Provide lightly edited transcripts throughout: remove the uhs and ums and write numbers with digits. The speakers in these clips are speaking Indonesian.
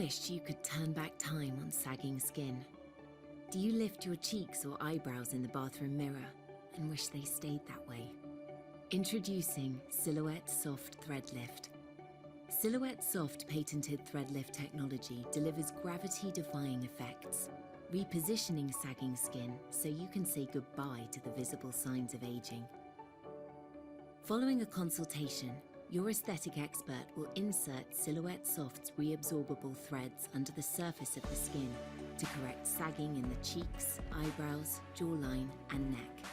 wished you could turn back time on sagging skin? Do you lift your cheeks or eyebrows in the bathroom mirror and wish they stayed that way? Introducing Silhouette Soft Thread Lift. Silhouette Soft patented thread lift technology delivers gravity-defying effects, repositioning sagging skin so you can say goodbye to the visible signs of aging. Following a consultation, your aesthetic expert will insert Silhouette Soft's reabsorbable threads under the surface of the skin to correct sagging in the cheeks, eyebrows, jawline, and neck,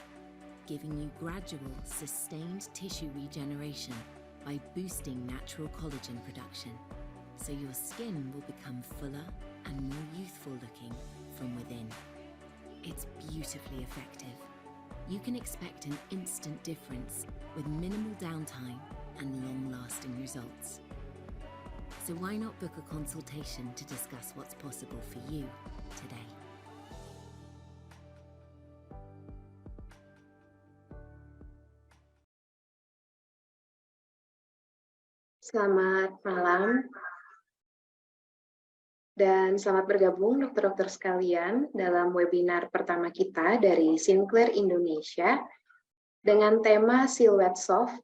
giving you gradual, sustained tissue regeneration by boosting natural collagen production, so your skin will become fuller and more youthful looking from within. It's beautifully effective. You can expect an instant difference with minimal downtime and long-lasting results. So why not book a consultation to discuss what's possible for you today? Selamat malam dan selamat bergabung dokter-dokter sekalian dalam webinar pertama kita dari Sinclair Indonesia dengan tema Silhouette Soft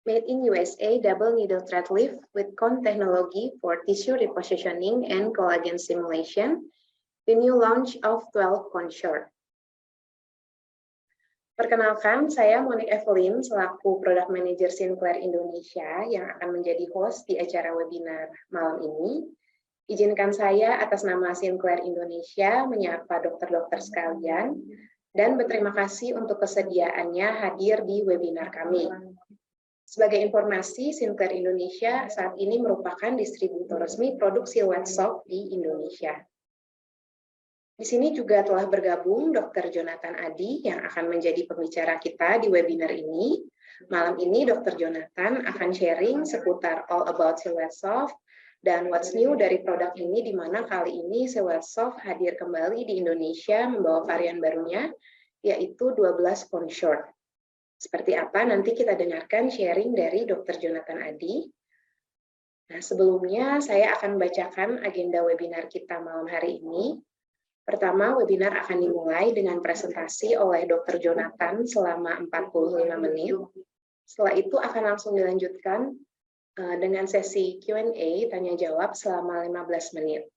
Made in USA Double Needle Thread Lift with Cone Technology for Tissue Repositioning and Collagen Stimulation, the new launch of 12 Cone Short. Perkenalkan, saya Monique Evelyn selaku Product Manager Sinclair Indonesia yang akan menjadi host di acara webinar malam ini. Izinkan saya atas nama Sinclair Indonesia menyapa dokter-dokter sekalian dan berterima kasih untuk kesediaannya hadir di webinar kami. Sebagai informasi, Sinclair Indonesia saat ini merupakan distributor resmi produk Silhouette Soft di Indonesia. Di sini juga telah bergabung Dr. Jonathan Adi yang akan menjadi pembicara kita di webinar ini. Malam ini Dr. Jonathan akan sharing seputar all about Silhouette Soft dan what's new dari produk ini, di mana kali ini Silhouette Soft hadir kembali di Indonesia membawa varian barunya, yaitu 12 Cone Short. Seperti apa nanti kita dengarkan sharing dari Dr. Jonathan Adi. Nah, sebelumnya saya akan bacakan agenda webinar kita malam hari ini. Pertama, webinar akan dimulai dengan presentasi oleh Dr. Jonathan selama 45 menit. Setelah itu akan langsung dilanjutkan dengan sesi Q&A, tanya jawab selama 15 menit.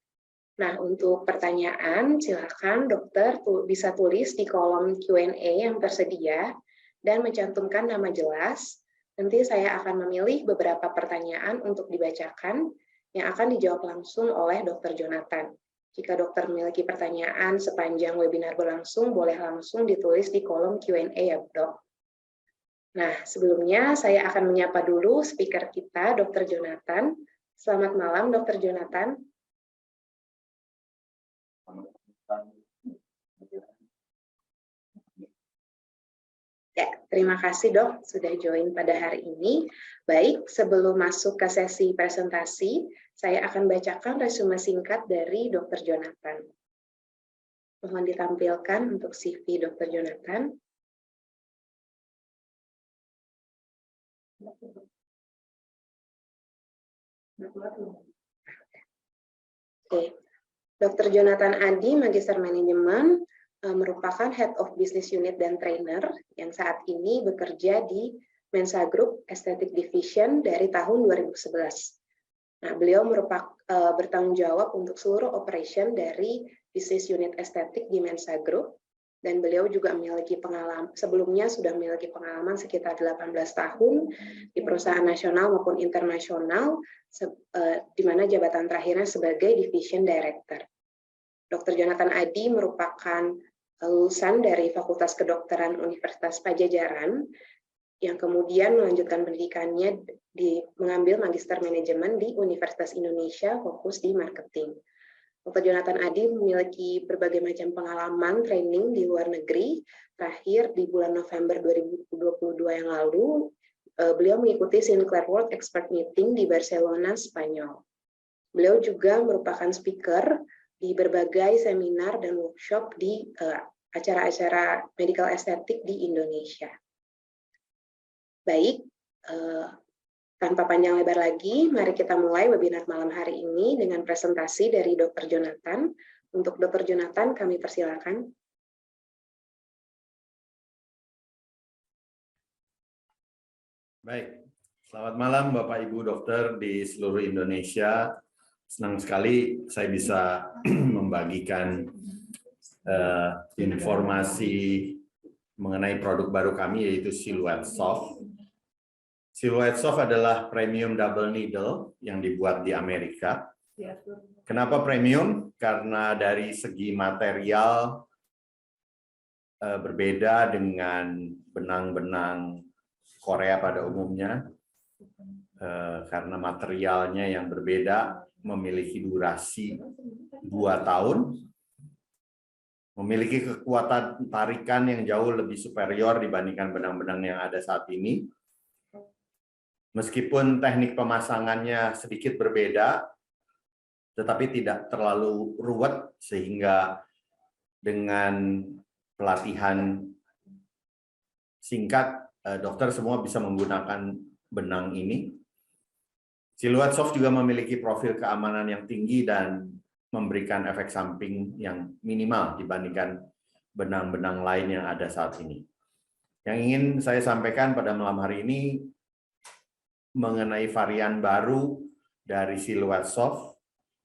Nah, untuk pertanyaan, silakan dokter bisa tulis di kolom Q&A yang tersedia dan mencantumkan nama jelas. Nanti saya akan memilih beberapa pertanyaan untuk dibacakan yang akan dijawab langsung oleh Dr. Jonathan. Jika dokter memiliki pertanyaan sepanjang webinar berlangsung, boleh langsung ditulis di kolom Q&A ya, dok. Nah, sebelumnya saya akan menyapa dulu speaker kita, Dr. Jonathan. Selamat malam, Dr. Jonathan. Ya, terima kasih dok sudah join pada hari ini. Baik, sebelum masuk ke sesi presentasi, saya akan bacakan resume singkat dari Dr. Jonathan. Mohon ditampilkan untuk CV Dr. Jonathan. Oke, Dr. Jonathan Adi, Magister Manajemen, merupakan Head of Business Unit dan Trainer yang saat ini bekerja di Mensa Group Aesthetic Division dari tahun 2011. Nah, beliau bertanggung jawab untuk seluruh operation dari Business Unit Estetik di Mensa Group, dan beliau juga memiliki pengalaman, sebelumnya sudah memiliki pengalaman sekitar 18 tahun di perusahaan nasional maupun internasional, di mana jabatan terakhirnya sebagai Division Director. Dr. Jonathan Adi merupakan lulusan dari Fakultas Kedokteran Universitas Pajajaran yang kemudian melanjutkan pendidikannya mengambil Magister Manajemen di Universitas Indonesia, fokus di marketing. Dr. Jonathan Adi memiliki berbagai macam pengalaman training di luar negeri. Terakhir di bulan November 2022 yang lalu, beliau mengikuti Sinclair World Expert Meeting di Barcelona, Spanyol. Beliau juga merupakan speaker di berbagai seminar dan workshop di acara-acara medical estetik di Indonesia. Baik, Tanpa panjang lebar lagi, mari kita mulai webinar malam hari ini dengan presentasi dari Dr. Jonathan. Untuk Dr. Jonathan, kami persilakan. Baik, selamat malam Bapak Ibu dokter di seluruh Indonesia. Senang sekali saya bisa membagikan informasi mengenai produk baru kami yaitu Silhouette Soft. Silhouette Soft adalah premium double needle yang dibuat di Amerika. Kenapa premium? Karena dari segi material berbeda dengan benang-benang Korea pada umumnya, karena materialnya yang berbeda, memiliki durasi 2 tahun, memiliki kekuatan tarikan yang jauh lebih superior dibandingkan benang-benang yang ada saat ini. Meskipun teknik pemasangannya sedikit berbeda, tetapi tidak terlalu ruwet, sehingga dengan pelatihan singkat, dokter semua bisa menggunakan benang ini. Silhouette Soft juga memiliki profil keamanan yang tinggi dan memberikan efek samping yang minimal dibandingkan benang-benang lain yang ada saat ini. Yang ingin saya sampaikan pada malam hari ini mengenai varian baru dari Silhouette Soft.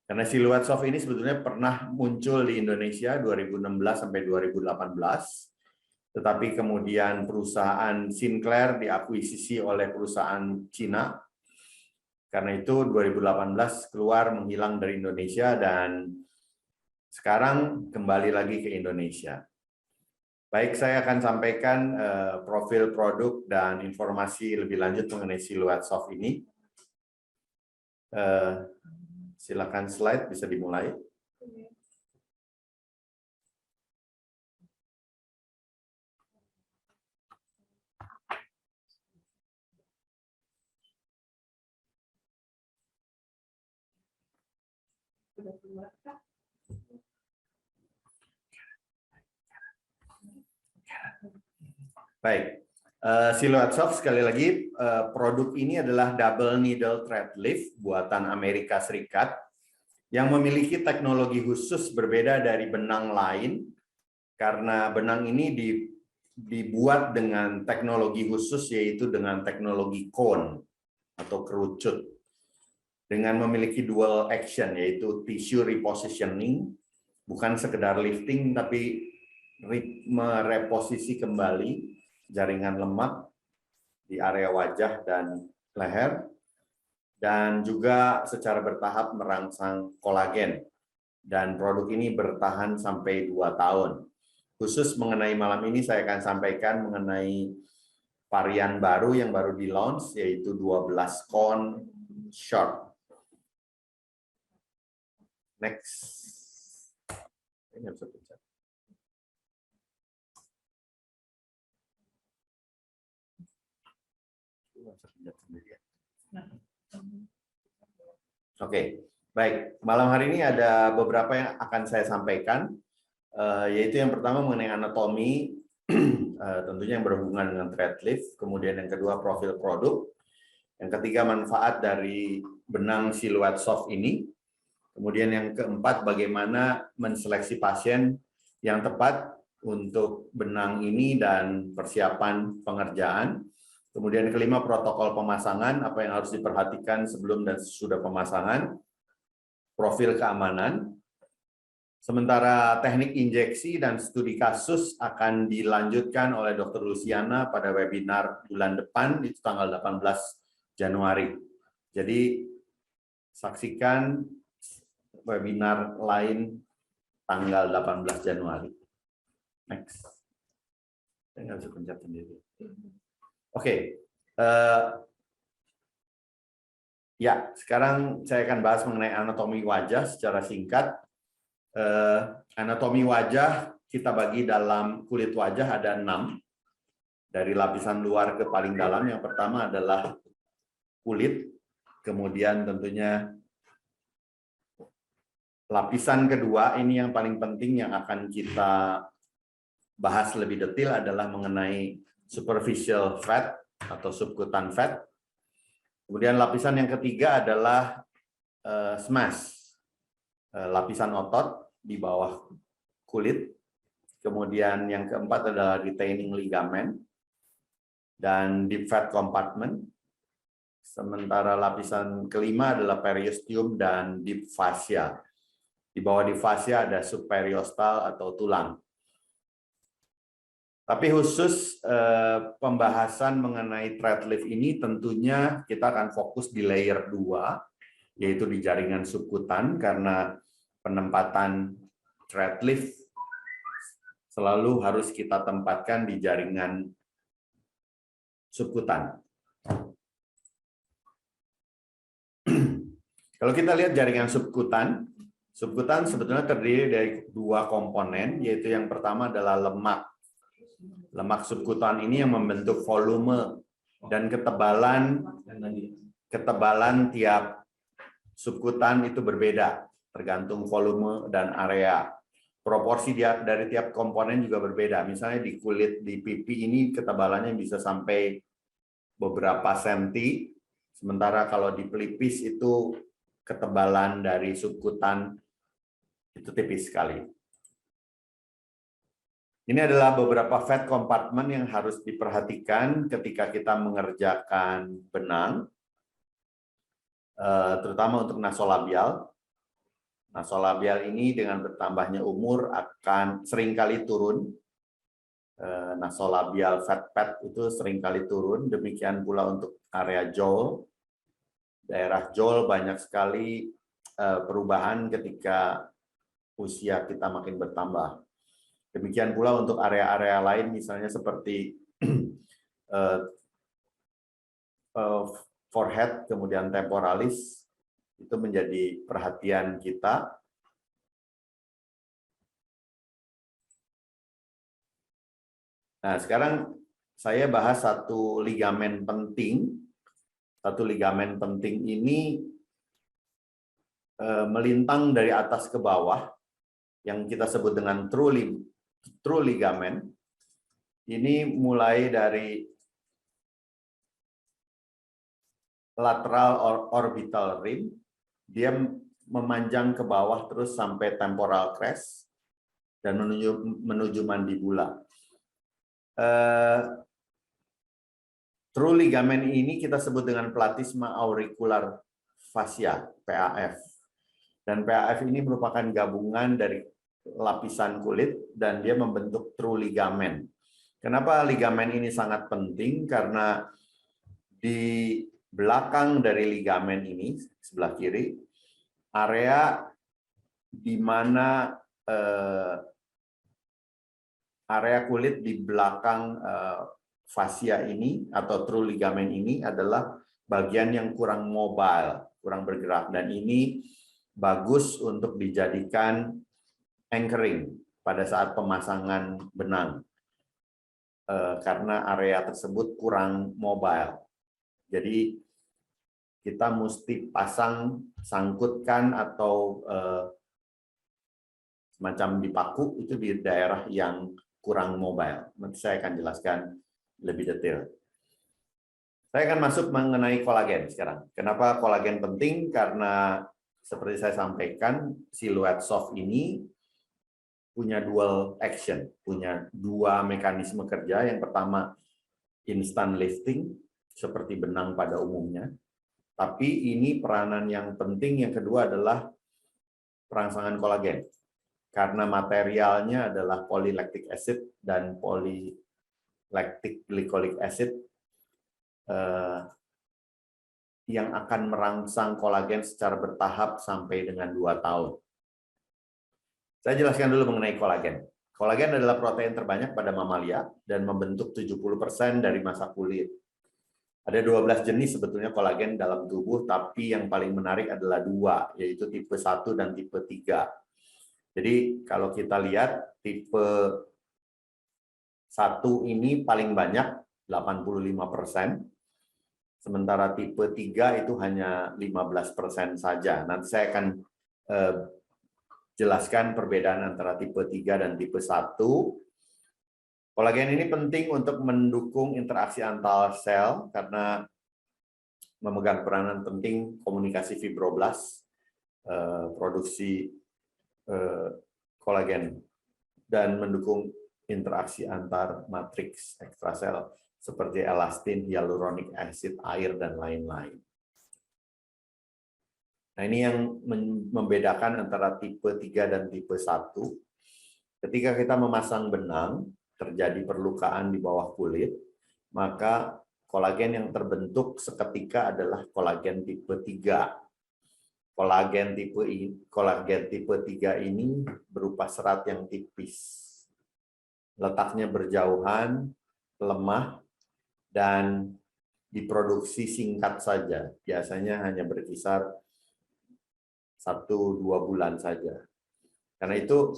Karena Silhouette Soft ini sebetulnya pernah muncul di Indonesia 2016 sampai 2018. Tetapi kemudian perusahaan Sinclair diakuisisi oleh perusahaan Cina. Karena itu 2018 keluar menghilang dari Indonesia dan sekarang kembali lagi ke Indonesia. Baik, saya akan sampaikan profil produk dan informasi lebih lanjut mengenai Silhouette Soft ini. Silakan slide bisa dimulai. Baik, Silhouette Soft sekali lagi, produk ini adalah double needle thread lift buatan Amerika Serikat yang memiliki teknologi khusus berbeda dari benang lain karena benang ini dibuat dengan teknologi khusus yaitu dengan teknologi cone atau kerucut dengan memiliki dual action yaitu tissue repositioning, bukan sekedar lifting tapi mereposisi kembali jaringan lemak di area wajah dan leher, dan juga secara bertahap merangsang kolagen. Dan produk ini bertahan sampai 2 tahun. Khusus mengenai malam ini saya akan sampaikan mengenai varian baru yang baru di-launch, yaitu 12 cone short. Next. Ini bisa pencet. Oke, baik. Malam hari ini ada beberapa yang akan saya sampaikan, yaitu yang pertama mengenai anatomi, tentunya yang berhubungan dengan thread lift, kemudian yang kedua profil produk, yang ketiga manfaat dari benang Silhouette Soft ini, kemudian yang keempat bagaimana menseleksi pasien yang tepat untuk benang ini dan persiapan pengerjaan. Kemudian kelima, protokol pemasangan, apa yang harus diperhatikan sebelum dan sesudah pemasangan, profil keamanan. Sementara teknik injeksi dan studi kasus akan dilanjutkan oleh Dr. Luciana pada webinar bulan depan, itu tanggal 18 Januari. Jadi, saksikan webinar lain tanggal 18 Januari. Next. Saya nggak bisa pencet sendiri. Oke, ya sekarang saya akan bahas mengenai anatomi wajah secara singkat. Anatomi wajah kita bagi dalam kulit wajah ada 6, dari lapisan luar ke paling dalam. Yang pertama adalah kulit, kemudian tentunya lapisan kedua ini yang paling penting yang akan kita bahas lebih detail adalah mengenai superficial fat atau subkutan fat. Kemudian lapisan yang ketiga adalah SMAS, lapisan otot di bawah kulit. Kemudian yang keempat adalah retaining ligament dan deep fat compartment. Sementara lapisan kelima adalah periosteum dan deep fascia. Di bawah deep fascia ada subperiostal atau tulang. Tapi khusus pembahasan mengenai thread lift ini tentunya kita akan fokus di layer 2, yaitu di jaringan subkutan, karena penempatan thread lift selalu harus kita tempatkan di jaringan subkutan. Kalau kita lihat jaringan subkutan, subkutan sebetulnya terdiri dari dua komponen, yaitu yang pertama adalah lemak. Lemak subkutan ini yang membentuk volume dan ketebalan tiap subkutan itu berbeda, tergantung volume dan area. Proporsi dari tiap komponen juga berbeda. Misalnya di kulit di pipi ini ketebalannya bisa sampai beberapa senti, sementara kalau di pelipis itu ketebalan dari subkutan itu tipis sekali. Ini adalah beberapa fat compartment yang harus diperhatikan ketika kita mengerjakan benang, terutama untuk nasolabial. Nasolabial ini dengan bertambahnya umur akan seringkali turun. Nasolabial fat pad itu seringkali turun, demikian pula untuk area jaw. Daerah jaw banyak sekali perubahan ketika usia kita makin bertambah. Demikian pula untuk area-area lain, misalnya seperti forehead, kemudian temporalis, itu menjadi perhatian kita. Nah, sekarang saya bahas satu ligamen penting. Satu ligamen penting ini melintang dari atas ke bawah, yang kita sebut dengan true ligament. Ini mulai dari lateral orbital rim, dia memanjang ke bawah terus sampai temporal crest dan menuju mandibula. True ligament ini kita sebut dengan platysma auricular fascia, PAF. Dan PAF ini merupakan gabungan dari lapisan kulit dan dia membentuk true ligament. Kenapa ligamen ini sangat penting? Karena di belakang dari ligamen ini, sebelah kiri, area di mana area kulit di belakang fascia ini atau true ligament ini adalah bagian yang kurang mobile, kurang bergerak, dan ini bagus untuk dijadikan anchoring pada saat pemasangan benang karena area tersebut kurang mobile. Jadi kita mesti sangkutkan atau semacam dipaku itu di daerah yang kurang mobile. Nanti saya akan jelaskan lebih detail. Saya akan masuk mengenai kolagen sekarang. Kenapa kolagen penting? Karena seperti saya sampaikan, siluet soft ini punya dual action, punya dua mekanisme kerja. Yang pertama, instant lifting, seperti benang pada umumnya. Tapi ini peranan yang penting. Yang kedua adalah perangsangan kolagen. Karena materialnya adalah polylactic acid dan polylactic glycolic acid yang akan merangsang kolagen secara bertahap sampai dengan 2 tahun. Saya jelaskan dulu mengenai kolagen. Kolagen adalah protein terbanyak pada mamalia dan membentuk 70% dari massa kulit. Ada 12 jenis sebetulnya kolagen dalam tubuh, tapi yang paling menarik adalah 2, yaitu tipe 1 dan tipe 3. Jadi kalau kita lihat tipe 1 ini paling banyak 85%, sementara tipe 3 itu hanya 15% saja. Nanti saya akan jelaskan perbedaan antara tipe 3 dan tipe 1. Kolagen ini penting untuk mendukung interaksi antar sel karena memegang peranan penting komunikasi fibroblast, produksi kolagen, dan mendukung interaksi antar matriks ekstrasel seperti elastin, hyaluronic acid, air, dan lain-lain. Nah, ini yang membedakan antara tipe 3 dan tipe 1. Ketika kita memasang benang, terjadi perlukaan di bawah kulit, maka kolagen yang terbentuk seketika adalah kolagen tipe 3. Kolagen tipe 3 ini berupa serat yang tipis. Letaknya berjauhan, lemah, dan diproduksi singkat saja. Biasanya hanya berkisar 1-2 bulan saja. Karena itu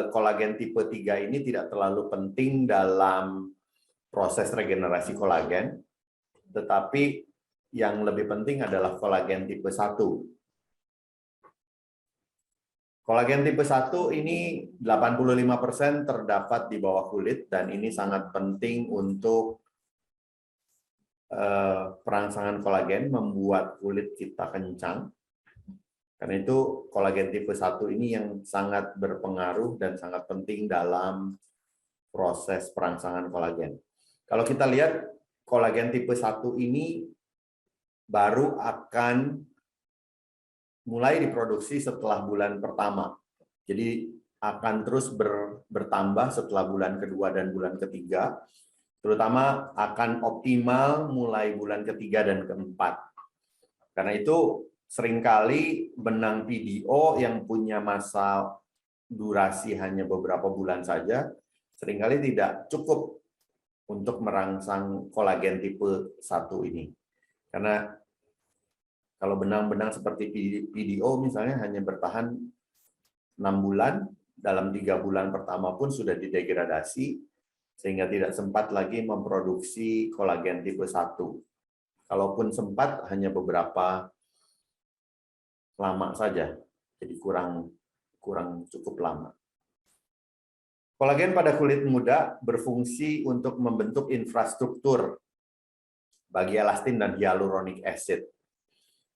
kolagen tipe 3 ini tidak terlalu penting dalam proses regenerasi kolagen, tetapi yang lebih penting adalah kolagen tipe 1. Kolagen tipe 1 ini 85% terdapat di bawah kulit, dan ini sangat penting untuk perangsangan kolagen, membuat kulit kita kencang. Karena itu kolagen tipe 1 ini yang sangat berpengaruh dan sangat penting dalam proses perangsangan kolagen. Kalau kita lihat kolagen tipe 1 ini baru akan mulai diproduksi setelah bulan pertama. Jadi akan terus bertambah setelah bulan kedua dan bulan ketiga, terutama akan optimal mulai bulan ketiga dan keempat. Karena itu seringkali benang PDO yang punya masa durasi hanya beberapa bulan saja, seringkali tidak cukup untuk merangsang kolagen tipe 1 ini. Karena kalau benang-benang seperti PDO misalnya hanya bertahan 6 bulan, dalam 3 bulan pertama pun sudah didegradasi, sehingga tidak sempat lagi memproduksi kolagen tipe 1. Kalaupun sempat, hanya beberapa lama saja, jadi kurang cukup lama. Kolagen pada kulit muda berfungsi untuk membentuk infrastruktur bagi elastin dan hyaluronic acid.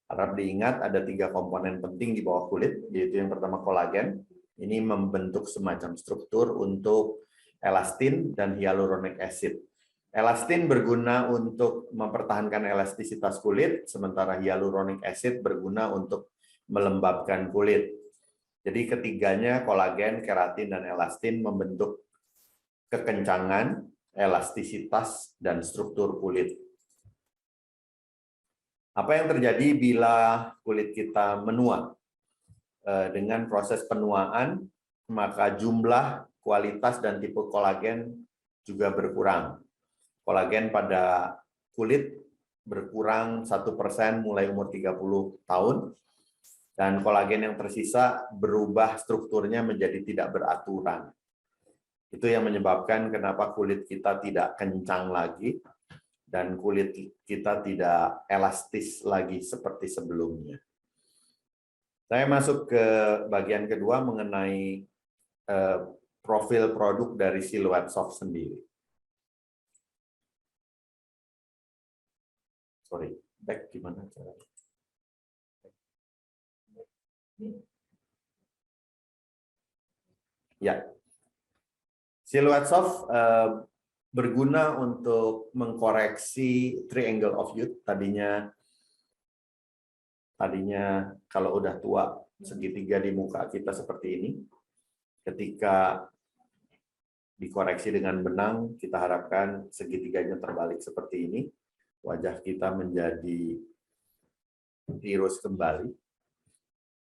Harap diingat ada 3 komponen penting di bawah kulit, yaitu yang pertama kolagen. Ini membentuk semacam struktur untuk elastin dan hyaluronic acid. Elastin berguna untuk mempertahankan elastisitas kulit, sementara hyaluronic acid berguna untuk melembabkan kulit. Jadi ketiganya, kolagen, keratin, dan elastin membentuk kekencangan, elastisitas, dan struktur kulit. Apa yang terjadi bila kulit kita menua? Dengan proses penuaan, maka jumlah, kualitas, dan tipe kolagen juga berkurang. Kolagen pada kulit berkurang 1% mulai umur 30 tahun, dan kolagen yang tersisa berubah strukturnya menjadi tidak beraturan. Itu yang menyebabkan kenapa kulit kita tidak kencang lagi, dan kulit kita tidak elastis lagi seperti sebelumnya. Saya masuk ke bagian kedua mengenai profil produk dari Silhouette Soft sendiri. Sorry, back gimana caranya? Ya, Silhouette Soft berguna untuk mengkoreksi triangle of youth. Tadinya kalau udah tua, segitiga di muka kita seperti ini. Ketika dikoreksi dengan benang, kita harapkan segitiganya terbalik seperti ini. Wajah kita menjadi tirus kembali.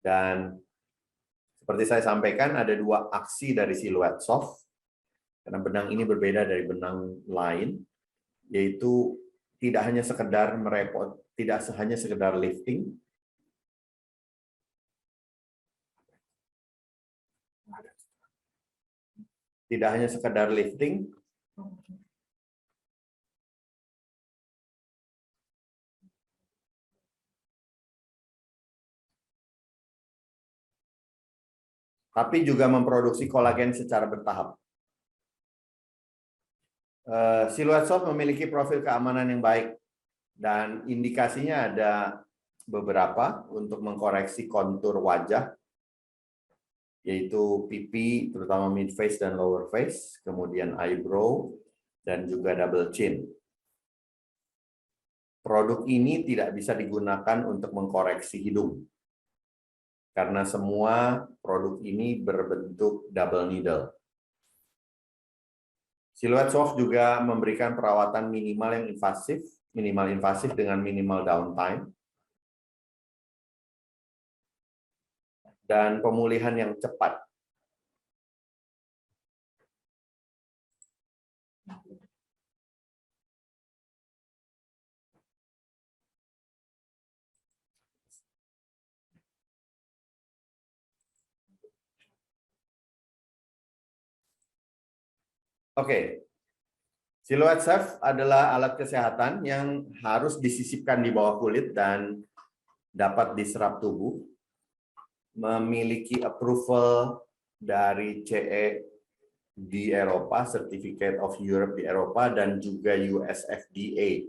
Dan seperti saya sampaikan, ada 2 aksi dari Silhouette Soft. Karena benang ini berbeda dari benang lain, yaitu tidak hanya sekedar lifting, tapi juga memproduksi kolagen secara bertahap. Silhouette Soft memiliki profil keamanan yang baik dan indikasinya ada beberapa untuk mengkoreksi kontur wajah, yaitu pipi, terutama mid face dan lower face, kemudian eyebrow, dan juga double chin. Produk ini tidak bisa digunakan untuk mengkoreksi hidung, karena semua produk ini berbentuk double needle. Silhouette Soft juga memberikan perawatan minimal invasif dengan minimal downtime, dan pemulihan yang cepat. Oke. Silhouette Soft adalah alat kesehatan yang harus disisipkan di bawah kulit dan dapat diserap tubuh. Memiliki approval dari CE di Eropa, Certificate of Europe di Eropa, dan juga US FDA.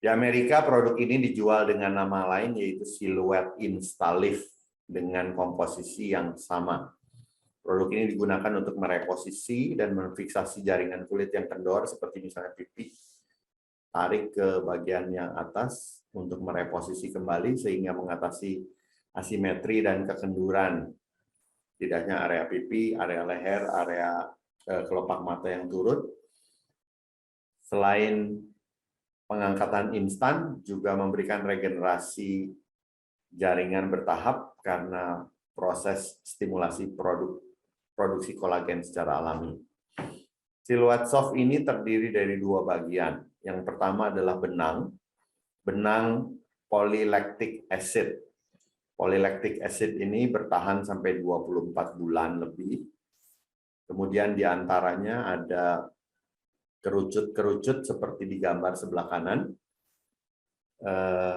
Di Amerika, produk ini dijual dengan nama lain, yaitu Silhouette Instalift, dengan komposisi yang sama. Produk ini digunakan untuk mereposisi dan memfiksasi jaringan kulit yang kendor, seperti misalnya pipi. Tarik ke bagian yang atas untuk mereposisi kembali, sehingga mengatasi asimetri dan kekenduran. Tidak hanya area pipi, area leher, area kelopak mata yang turun. Selain pengangkatan instan, juga memberikan regenerasi jaringan bertahap karena proses stimulasi produksi kolagen secara alami. Silhouette Soft ini terdiri dari dua bagian. Yang pertama adalah benang polylactic acid. Polylactic acid ini bertahan sampai 24 bulan lebih. Kemudian di antaranya ada kerucut-kerucut seperti di gambar sebelah kanan.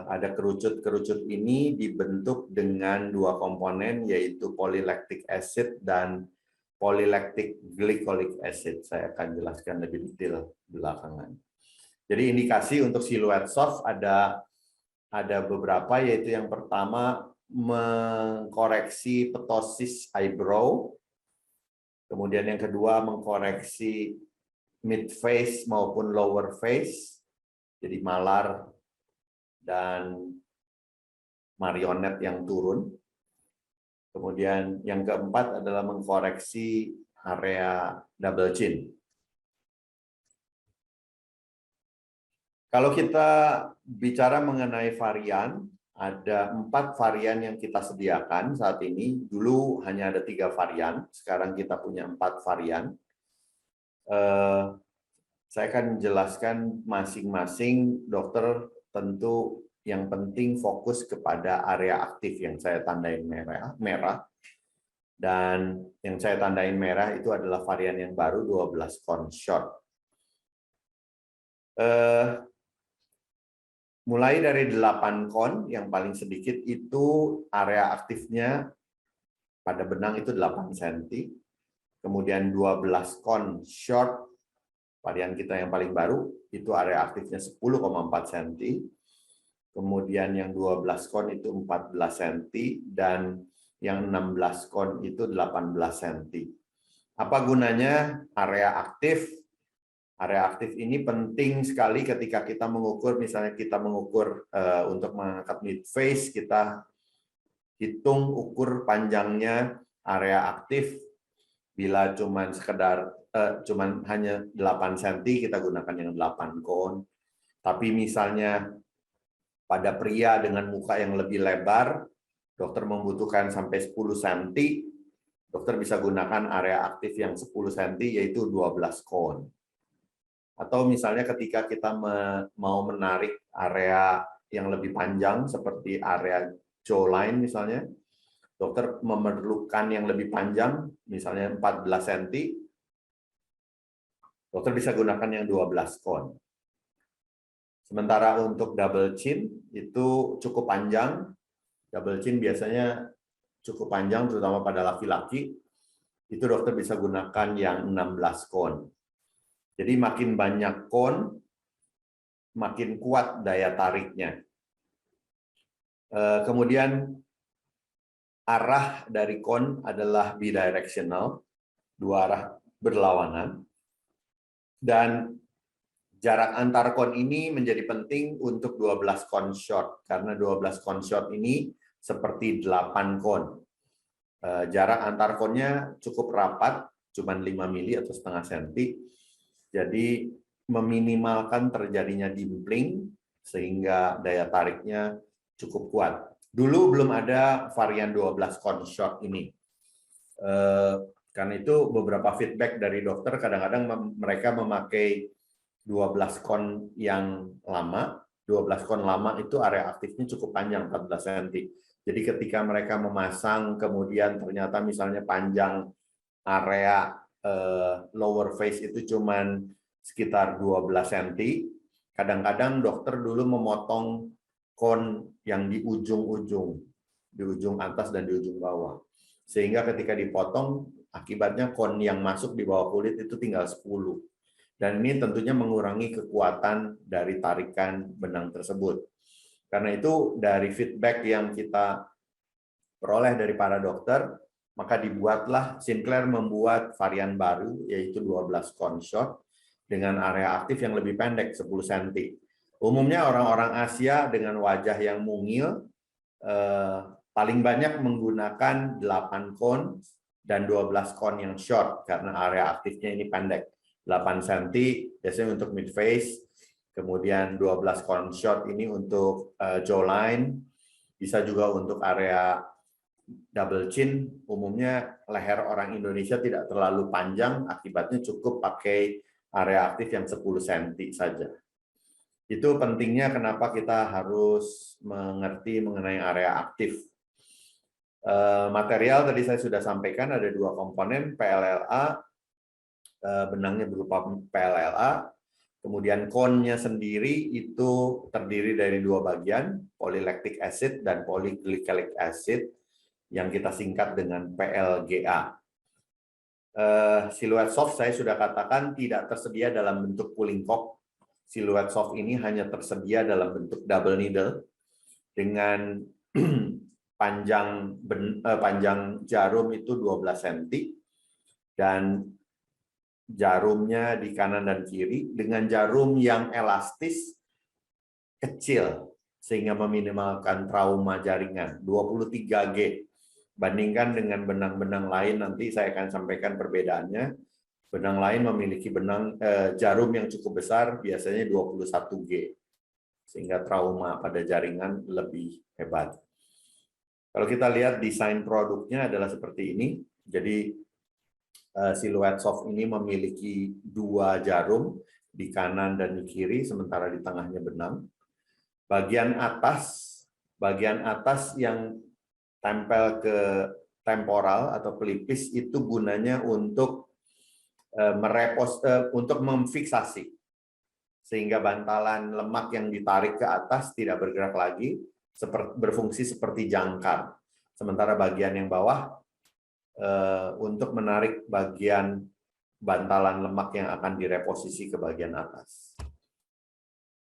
Ada kerucut-kerucut ini dibentuk dengan dua komponen, yaitu polylactic acid dan polylactic glycolic acid. Saya akan jelaskan lebih detail belakangan. Jadi indikasi untuk Silhouette Soft ada beberapa, yaitu yang pertama mengkoreksi ptosis eyebrow, kemudian yang kedua mengkoreksi mid face maupun lower face, jadi malar dan marionet yang turun. Kemudian yang keempat adalah mengkoreksi area double chin. Kalau kita bicara mengenai varian, ada 4 varian yang kita sediakan saat ini. Dulu hanya ada 3 varian, sekarang kita punya 4 varian. Saya akan jelaskan masing-masing. Dokter tentu yang penting fokus kepada area aktif yang saya tandain merah. Dan yang saya tandain merah itu adalah varian yang baru 12 con short. Mulai dari 8 kon yang paling sedikit itu area aktifnya pada benang itu 8 cm. Kemudian 12 kon short varian kita yang paling baru itu area aktifnya 10,4 cm. Kemudian yang 12 kon itu 14 cm dan yang 16 kon itu 18 cm. Apa gunanya area aktif? Area aktif ini penting sekali ketika kita mengukur, misalnya kita mengukur untuk mengangkat mid face, kita hitung ukur panjangnya area aktif. Bila cuman hanya 8 cm, kita gunakan yang 8 kon. Tapi misalnya pada pria dengan muka yang lebih lebar, dokter membutuhkan sampai 10 cm, dokter bisa gunakan area aktif yang 10 cm, yaitu 12 kon. Atau misalnya ketika kita mau menarik area yang lebih panjang, seperti area jawline misalnya, dokter memerlukan yang lebih panjang, misalnya 14 cm, dokter bisa gunakan yang 12 kon. Sementara untuk double chin itu cukup panjang. Double chin biasanya cukup panjang, terutama pada laki-laki, itu dokter bisa gunakan yang 16 kon. Jadi makin banyak kon, makin kuat daya tariknya. Kemudian arah dari kon adalah bidirectional, dua arah berlawanan. Dan jarak antar kon ini menjadi penting untuk 12 kon shot, karena 12 kon shot ini seperti 8 kon. Jarak antar konnya cukup rapat, cuma 5 mili atau setengah senti. Jadi meminimalkan terjadinya dimpling sehingga daya tariknya cukup kuat. Dulu belum ada varian 12 kon shot ini. Karena itu beberapa feedback dari dokter, kadang-kadang mereka memakai 12 kon yang lama. 12 kon lama itu area aktifnya cukup panjang, 14 cm. Jadi ketika mereka memasang, kemudian ternyata misalnya panjang area lower face itu cuman sekitar 12 cm, kadang-kadang dokter dulu memotong kon yang di ujung atas dan di ujung bawah. Sehingga ketika dipotong, akibatnya kon yang masuk di bawah kulit itu tinggal 10. Dan ini tentunya mengurangi kekuatan dari tarikan benang tersebut. Karena itu dari feedback yang kita peroleh dari para dokter, maka dibuatlah, Sinclair membuat varian baru, yaitu 12 kon shot, dengan area aktif yang lebih pendek, 10 cm. Umumnya orang-orang Asia dengan wajah yang mungil, paling banyak menggunakan 8 kon dan 12 kon yang short, karena area aktifnya ini pendek. 8 cm biasanya untuk mid face, kemudian 12 kon short ini untuk jawline, bisa juga untuk area double chin. Umumnya leher orang Indonesia tidak terlalu panjang, akibatnya cukup pakai area aktif yang 10 cm saja. Itu pentingnya kenapa kita harus mengerti mengenai area aktif. Material tadi saya sudah sampaikan, ada 2 komponen, PLLA, benangnya berupa PLLA, kemudian konnya sendiri itu terdiri dari 2 bagian, polylactic acid dan polyglycolic acid, yang kita singkat dengan PLGA. Siluet soft saya sudah katakan tidak tersedia dalam bentuk pulling cock. Siluet soft ini hanya tersedia dalam bentuk double needle dengan panjang jarum itu 12 cm dan jarumnya di kanan dan kiri dengan jarum yang elastis kecil sehingga meminimalkan trauma jaringan, 23G. Bandingkan dengan benang-benang lain, nanti saya akan sampaikan perbedaannya. Benang lain memiliki jarum yang cukup besar, biasanya 21G, sehingga trauma pada jaringan lebih hebat. Kalau kita lihat desain produknya adalah seperti ini. Jadi siluet soft ini memiliki 2 jarum di kanan dan di kiri, sementara di tengahnya benang. Bagian atas yang tempel ke temporal atau pelipis itu gunanya untuk untuk memfiksasi, sehingga bantalan lemak yang ditarik ke atas tidak bergerak lagi, berfungsi seperti jangkar. Sementara bagian yang bawah untuk menarik bagian bantalan lemak yang akan direposisi ke bagian atas.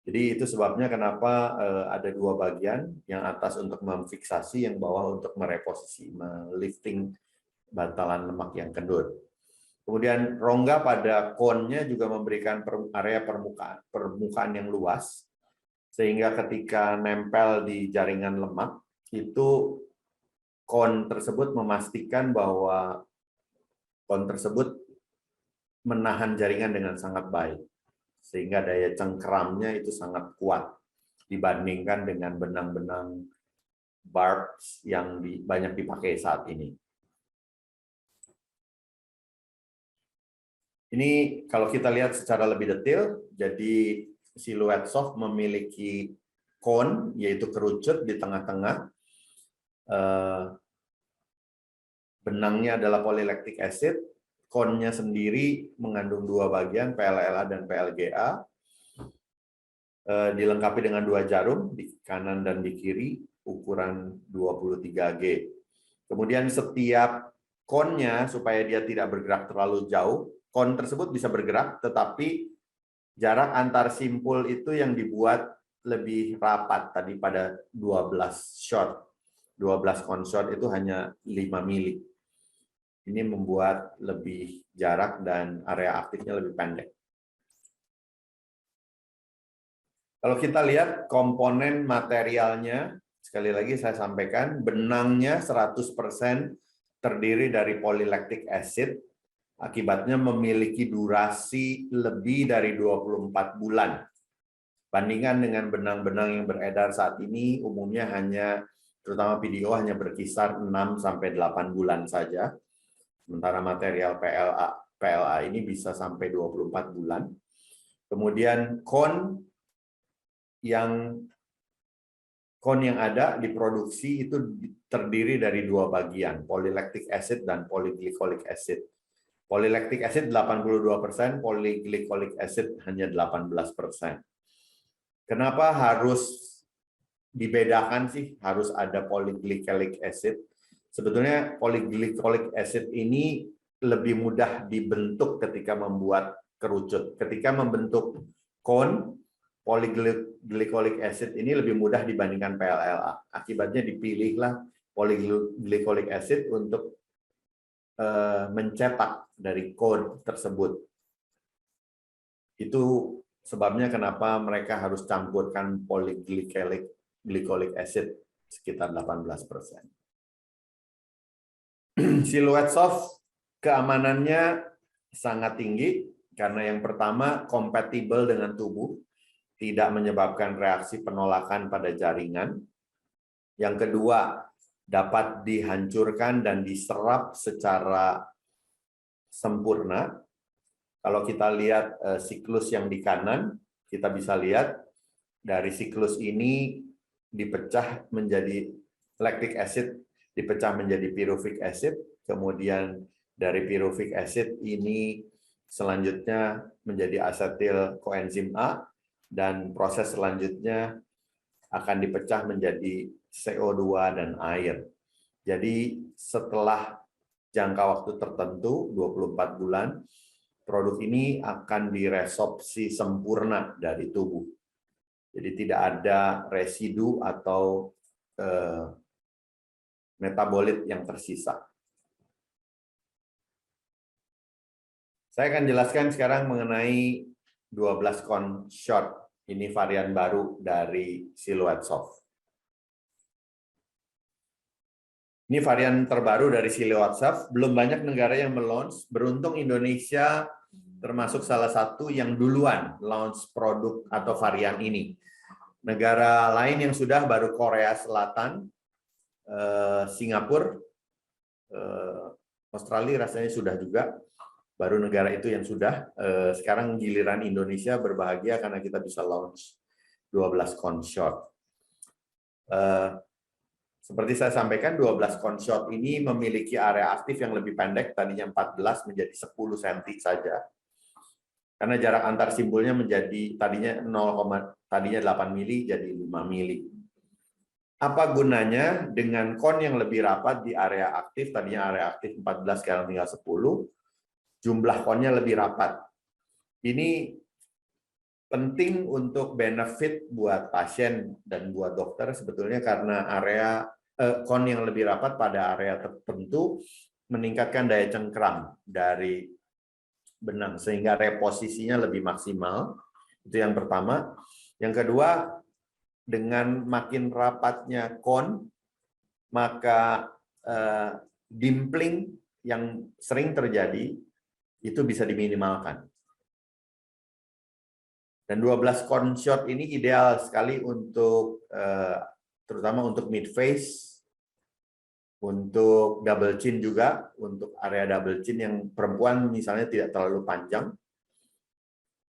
Jadi itu sebabnya kenapa ada 2 bagian, yang atas untuk memfiksasi, yang bawah untuk mereposisi, melifting bantalan lemak yang kendor. Kemudian rongga pada konnya juga memberikan area permukaan yang luas, sehingga ketika nempel di jaringan lemak, itu kon tersebut memastikan bahwa kon tersebut menahan jaringan dengan sangat baik, sehingga daya cengkeramnya itu sangat kuat dibandingkan dengan benang-benang barbs yang banyak dipakai saat ini. Ini kalau kita lihat secara lebih detail, jadi siluet soft memiliki kon, yaitu kerucut di tengah-tengah. Benangnya adalah polylactic acid, konnya sendiri mengandung 2 bagian, PLLA dan PLGA, dilengkapi dengan 2 jarum di kanan dan di kiri, ukuran 23G. Kemudian setiap cone-nya, supaya dia tidak bergerak terlalu jauh, cone tersebut bisa bergerak, tetapi jarak antar simpul itu yang dibuat lebih rapat tadi pada 12 shot. 12 cone shot itu hanya 5 mili. Ini membuat lebih jarak dan area aktifnya lebih pendek. Kalau kita lihat komponen materialnya, sekali lagi saya sampaikan, benangnya 100% terdiri dari polylactic acid, akibatnya memiliki durasi lebih dari 24 bulan. Bandingkan dengan benang-benang yang beredar saat ini, umumnya hanya, terutama PDO, hanya berkisar 6-8 bulan saja. Sementara material PLA ini bisa sampai 24 bulan. Kemudian cone yang ada diproduksi itu terdiri dari dua bagian, polylactic acid dan polyglycolic acid. Polylactic acid 82%, polyglycolic acid hanya 18%. Kenapa harus dibedakan sih? Harus ada polyglycolic acid. Sebetulnya polyglycolic acid ini lebih mudah dibentuk ketika membuat kerucut. Ketika membentuk cone, polyglycolic acid ini lebih mudah dibandingkan PLLA. Akibatnya dipilihlah polyglycolic acid untuk mencetak dari cone tersebut. Itu sebabnya kenapa mereka harus campurkan polyglycolic acid sekitar 18%. Silhouette soft keamanannya sangat tinggi karena yang pertama kompatibel dengan tubuh, tidak menyebabkan reaksi penolakan pada jaringan. Yang kedua, dapat dihancurkan dan diserap secara sempurna. Kalau kita lihat siklus yang di kanan, kita bisa lihat dari siklus ini dipecah menjadi lactic acid, dipecah menjadi pyruvic acid, kemudian dari pyruvic acid ini selanjutnya menjadi asetil koenzim A, dan proses selanjutnya akan dipecah menjadi CO2 dan air. Jadi setelah jangka waktu tertentu, 24 bulan, produk ini akan diresorpsi sempurna dari tubuh. Jadi tidak ada residu atau metabolit yang tersisa. Saya akan jelaskan sekarang mengenai 12 cone shot. Ini varian baru dari Silhouette Soft. Ini varian terbaru dari Silhouette Soft. Belum banyak negara yang melaunch. Beruntung Indonesia termasuk salah satu yang duluan launch produk atau varian ini. Negara lain yang sudah baru Korea Selatan, Singapura, Australia rasanya sudah juga. Baru negara itu yang sudah. Sekarang giliran Indonesia, berbahagia karena kita bisa launch 12 cone shot. Seperti saya sampaikan, 12 cone shot ini memiliki area aktif yang lebih pendek, tadinya 14 menjadi 10 cm saja. Karena jarak antar simpulnya menjadi tadinya 8 mili jadi 5 mili. Apa gunanya dengan cone yang lebih rapat di area aktif, tadinya area aktif 14, sekarang tinggal 10, jumlah cone-nya lebih rapat. Ini penting untuk benefit buat pasien dan buat dokter sebetulnya karena area cone yang lebih rapat pada area tertentu meningkatkan daya cengkram dari benang sehingga reposisinya lebih maksimal. Itu yang pertama. Yang kedua, dengan makin rapatnya cone, maka dimpling yang sering terjadi itu bisa diminimalkan. Dan 12 cone shot ini ideal sekali untuk terutama untuk mid face, untuk double chin juga, untuk area double chin yang perempuan misalnya tidak terlalu panjang,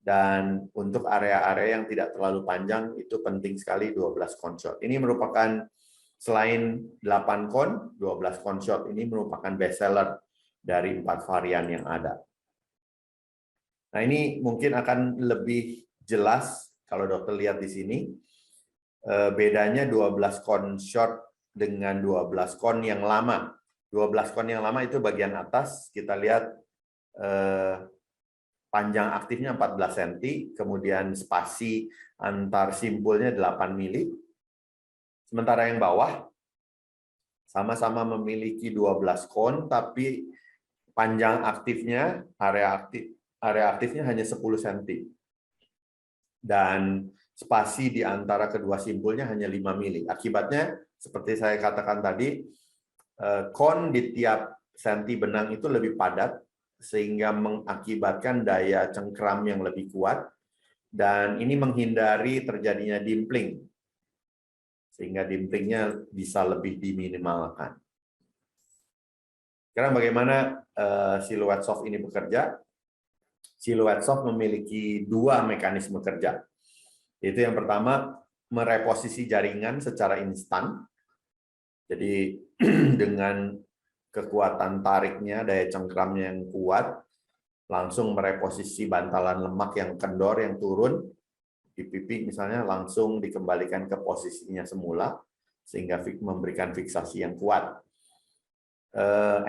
dan untuk area-area yang tidak terlalu panjang itu penting sekali 12 cone shot. Ini merupakan selain 8 cone, 12 cone shot ini merupakan best seller dari 4 varian yang ada. Nah, ini mungkin akan lebih jelas kalau dokter lihat di sini bedanya 12 cone shot dengan 12 cone yang lama. 12 kon yang lama itu bagian atas, kita lihat panjang aktifnya 14 cm, kemudian spasi antar simpulnya 8 mili. Sementara yang bawah sama-sama memiliki 12 kon, tapi panjang aktifnya, area aktifnya hanya 10 cm. Dan spasi di antara kedua simpulnya hanya 5 mili. Akibatnya, seperti saya katakan tadi, kon di tiap senti benang itu lebih padat, sehingga mengakibatkan daya cengkram yang lebih kuat, dan ini menghindari terjadinya dimpling, sehingga dimplingnya bisa lebih diminimalkan. Sekarang bagaimana siluet soft ini bekerja? Siluet soft memiliki dua mekanisme kerja. Yaitu yang pertama, mereposisi jaringan secara instan. Jadi dengan kekuatan tariknya, daya cengkramnya yang kuat, langsung mereposisi bantalan lemak yang kendor, yang turun, di pipi misalnya, langsung dikembalikan ke posisinya semula, sehingga memberikan fiksasi yang kuat.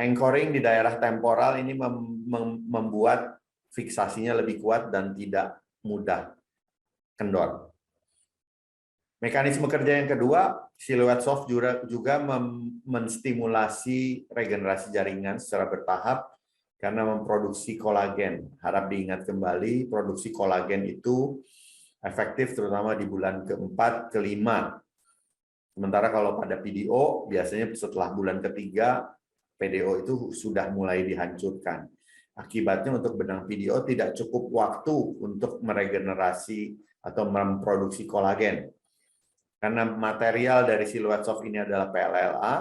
Anchoring di daerah temporal ini membuat fiksasinya lebih kuat dan tidak mudah kendor. Mekanisme kerja yang kedua, siluet soft juga menstimulasi regenerasi jaringan secara bertahap karena memproduksi kolagen. Harap diingat kembali, produksi kolagen itu efektif terutama di bulan ke-4, ke-5. Sementara kalau pada PDO, biasanya setelah bulan ke-3, PDO itu sudah mulai dihancurkan. Akibatnya untuk benang PDO tidak cukup waktu untuk meregenerasi atau memproduksi kolagen. Karena material dari siluet soft ini adalah PLLA,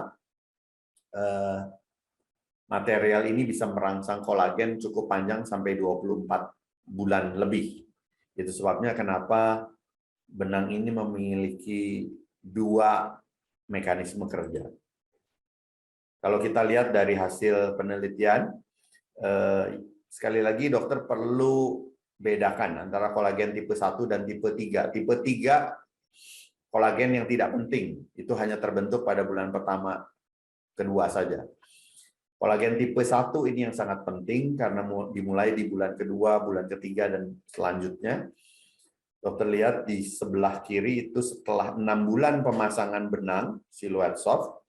material ini bisa merangsang kolagen cukup panjang sampai 24 bulan lebih. Itu sebabnya kenapa benang ini memiliki dua mekanisme kerja. Kalau kita lihat dari hasil penelitian, sekali lagi dokter perlu bedakan antara kolagen tipe 1 dan tipe 3. Tipe 3 kolagen yang tidak penting, itu hanya terbentuk pada bulan pertama, kedua saja. Kolagen tipe 1 ini yang sangat penting karena dimulai di bulan kedua, bulan ketiga, dan selanjutnya. Dokter lihat di sebelah kiri itu setelah 6 bulan pemasangan benang siluet soft,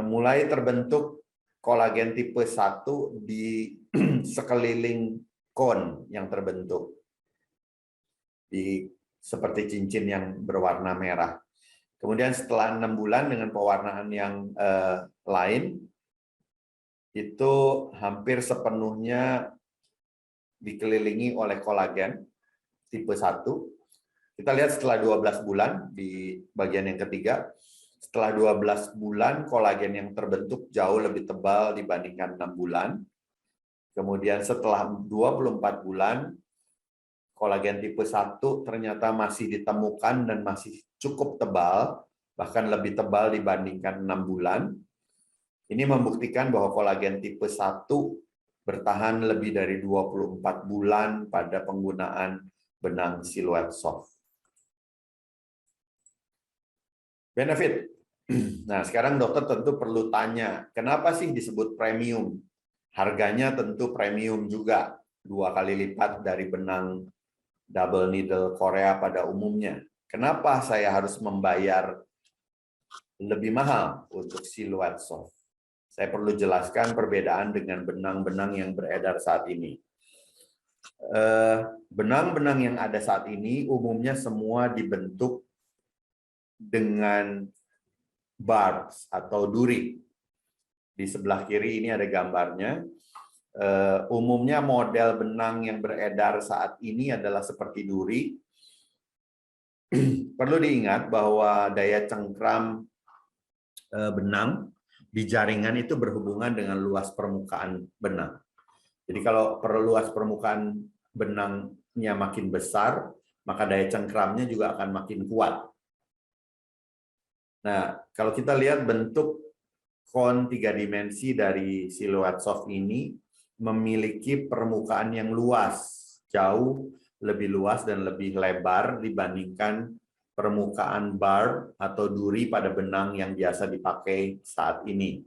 mulai terbentuk kolagen tipe 1 di sekeliling kon yang terbentuk. Seperti cincin yang berwarna merah. Kemudian setelah 6 bulan dengan pewarnaan yang lain, itu hampir sepenuhnya dikelilingi oleh kolagen tipe 1. Kita lihat setelah 12 bulan di bagian yang ketiga, setelah 12 bulan kolagen yang terbentuk jauh lebih tebal dibandingkan 6 bulan. Kemudian setelah 24 bulan, kolagen tipe 1 ternyata masih ditemukan dan masih cukup tebal, bahkan lebih tebal dibandingkan 6 bulan. Ini membuktikan bahwa kolagen tipe 1 bertahan lebih dari 24 bulan pada penggunaan benang siluet soft. Benefit. Nah, sekarang dokter tentu perlu tanya, kenapa sih disebut premium? Harganya tentu premium juga, 2 kali lipat dari benang double needle Korea pada umumnya. Kenapa saya harus membayar lebih mahal untuk siluet soft? Saya perlu jelaskan perbedaan dengan benang-benang yang beredar saat ini. Benang-benang yang ada saat ini umumnya semua dibentuk dengan barbs atau duri. Di sebelah kiri ini ada gambarnya. Umumnya model benang yang beredar saat ini adalah seperti duri. Perlu diingat bahwa daya cengkram benang di jaringan itu berhubungan dengan luas permukaan benang. Jadi kalau luas permukaan benangnya makin besar, maka daya cengkramnya juga akan makin kuat. Nah, kalau kita lihat bentuk kon 3 dimensi dari siluet soft ini, memiliki permukaan yang luas, jauh lebih luas dan lebih lebar dibandingkan permukaan barb atau duri pada benang yang biasa dipakai saat ini.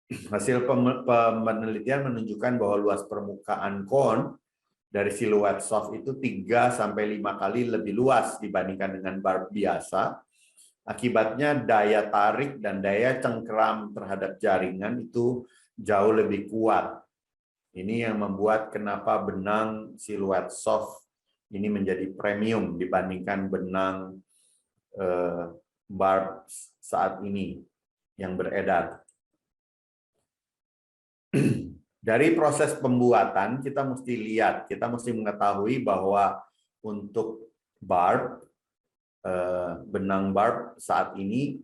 Hasil penelitian menunjukkan bahwa luas permukaan cone dari siluet soft itu 3-5 kali lebih luas dibandingkan dengan barb biasa. Akibatnya daya tarik dan daya cengkeram terhadap jaringan itu jauh lebih kuat. Ini yang membuat kenapa benang siluet soft ini menjadi premium dibandingkan benang barb saat ini yang beredar. Dari proses pembuatan kita mesti lihat, kita mesti mengetahui bahwa untuk barb, benang barb saat ini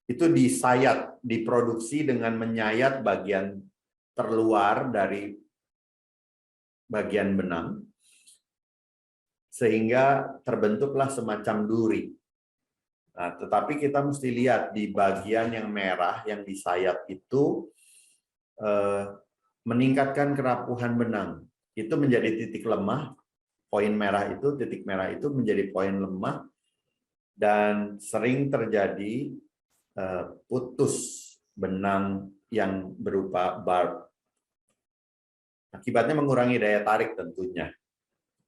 itu disayat, diproduksi dengan menyayat bagian terluar dari bagian benang, sehingga terbentuklah semacam duri. Nah, tetapi kita mesti lihat di bagian yang merah yang disayat itu meningkatkan kerapuhan benang. Itu menjadi titik lemah, poin merah itu, titik merah itu menjadi poin lemah, dan sering terjadi putus benang yang berupa barb. Akibatnya mengurangi daya tarik tentunya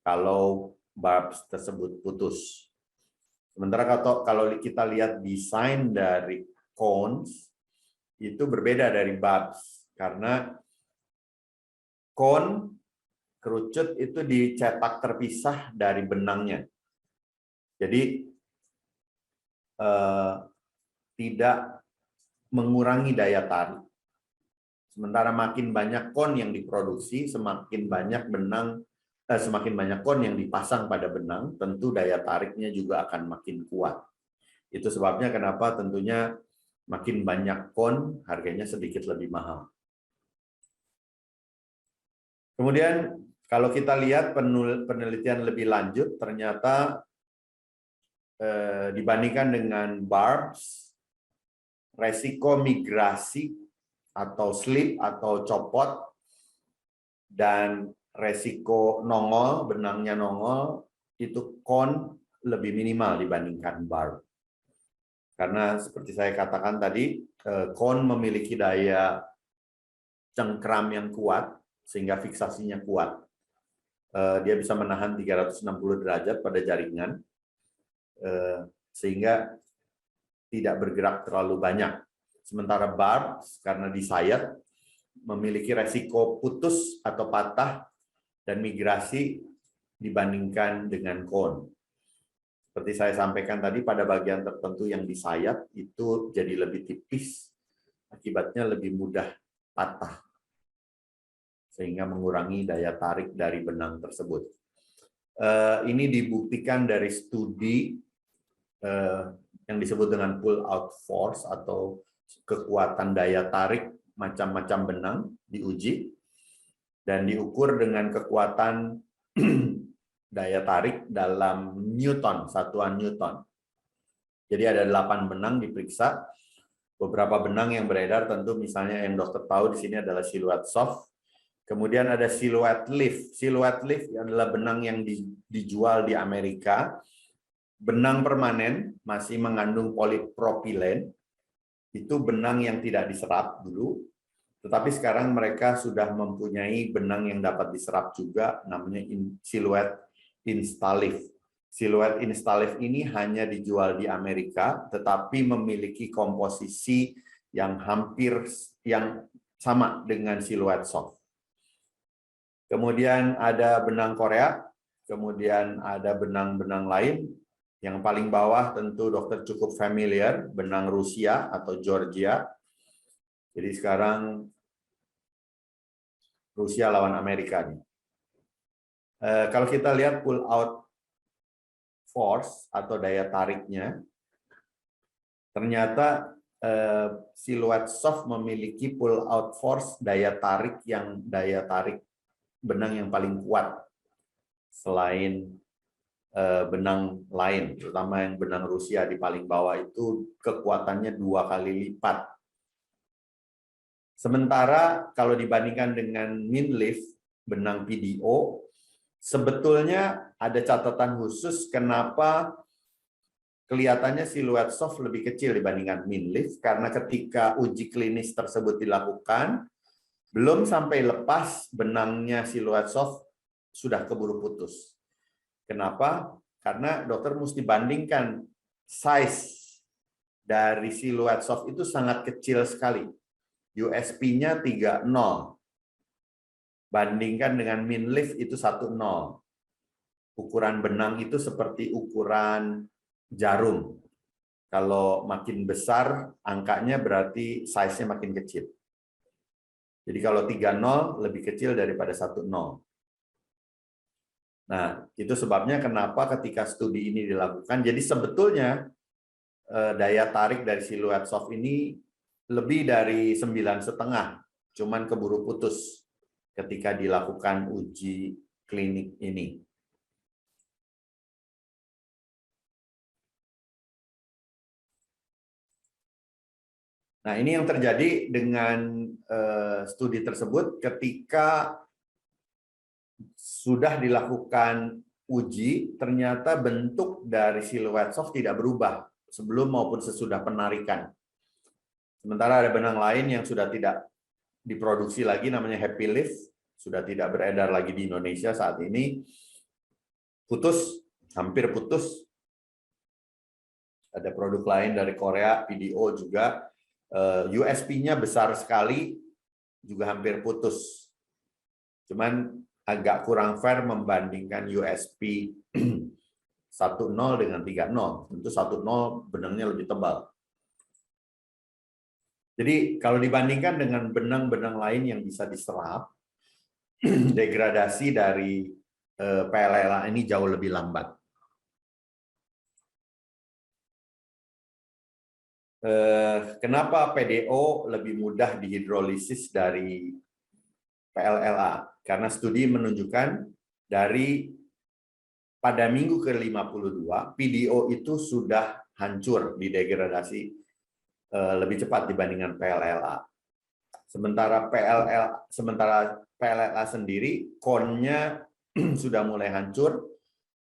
kalau barb tersebut putus. Sementara kalau kita lihat desain dari cones itu berbeda dari barbs, karena cone kerucut itu dicetak terpisah dari benangnya. Jadi tidak mengurangi daya tarik. Sementara makin banyak cone yang diproduksi, semakin banyak cone yang dipasang pada benang, tentu daya tariknya juga akan makin kuat. Itu sebabnya kenapa tentunya makin banyak cone harganya sedikit lebih mahal. Kemudian kalau kita lihat penelitian lebih lanjut, ternyata dibandingkan dengan barbs, resiko migrasi atau slip atau copot dan resiko nongol, benangnya nongol, itu cone lebih minimal dibandingkan barb. Karena seperti saya katakan tadi, cone memiliki daya cengkram yang kuat, sehingga fiksasinya kuat. Dia bisa menahan 360 derajat pada jaringan, sehingga tidak bergerak terlalu banyak. Sementara barb, karena disayat, memiliki resiko putus atau patah dan migrasi dibandingkan dengan cone. Seperti saya sampaikan tadi, pada bagian tertentu yang disayat itu jadi lebih tipis, akibatnya lebih mudah patah, sehingga mengurangi daya tarik dari benang tersebut. Ini dibuktikan dari studi yang disebut dengan pull-out force atau kekuatan daya tarik macam-macam benang diuji dan diukur dengan kekuatan daya tarik dalam Newton, satuan Newton. Jadi ada 8 benang diperiksa. Beberapa benang yang beredar tentu misalnya yang dokter tahu di sini adalah siluet soft. Kemudian ada siluet lift. Siluet lift adalah benang yang dijual di Amerika. Benang permanen masih mengandung polipropilen. Itu benang yang tidak diserap dulu. Tetapi sekarang mereka sudah mempunyai benang yang dapat diserap juga, namanya siluet Instalift. Siluet Instalift ini hanya dijual di Amerika, tetapi memiliki komposisi yang hampir yang sama dengan siluet soft. Kemudian ada benang Korea, kemudian ada benang-benang lain. Yang paling bawah tentu dokter cukup familiar, benang Rusia atau Georgia. Jadi sekarang Rusia lawan Amerika nih. Kalau kita lihat pull out force atau daya tariknya, ternyata siluet soft memiliki pull out force daya tarik benang yang paling kuat selain benang lain, terutama yang benang Rusia di paling bawah itu kekuatannya 2 kali lipat. Sementara kalau dibandingkan dengan Minleaf, benang PDO, sebetulnya ada catatan khusus kenapa kelihatannya siluet soft lebih kecil dibandingkan min lift karena ketika uji klinis tersebut dilakukan, belum sampai lepas benangnya siluet soft sudah keburu putus. Kenapa? Karena dokter mesti bandingkan size dari siluet soft itu sangat kecil sekali. USP-nya 30. Bandingkan dengan min lift itu 10. Ukuran benang itu seperti ukuran jarum. Kalau makin besar angkanya berarti size-nya makin kecil. Jadi kalau 30 lebih kecil daripada 10. Nah, itu sebabnya kenapa ketika studi ini dilakukan. Jadi sebetulnya daya tarik dari siluet soft ini lebih dari 9,5, cuman keburu putus ketika dilakukan uji klinik ini. Nah, ini yang terjadi dengan studi tersebut ketika sudah dilakukan uji, ternyata bentuk dari siluet soft tidak berubah sebelum maupun sesudah penarikan. Sementara ada benang lain yang sudah tidak diproduksi lagi, namanya Happy Lift, sudah tidak beredar lagi di Indonesia saat ini, putus, hampir putus. Ada produk lain dari Korea, PDO juga, USP-nya besar sekali, juga hampir putus. Cuman agak kurang fair membandingkan USP 10 dengan 30. Tentu 10 benangnya lebih tebal. Jadi kalau dibandingkan dengan benang-benang lain yang bisa diserap, degradasi dari PLLA ini jauh lebih lambat. Kenapa PDO lebih mudah dihidrolisis dari PLLA? Karena studi menunjukkan dari pada minggu ke-52, PDO itu sudah hancur, didegradasi lebih cepat dibandingkan PLLA. Sementara PLLA sendiri, konnya sudah mulai hancur,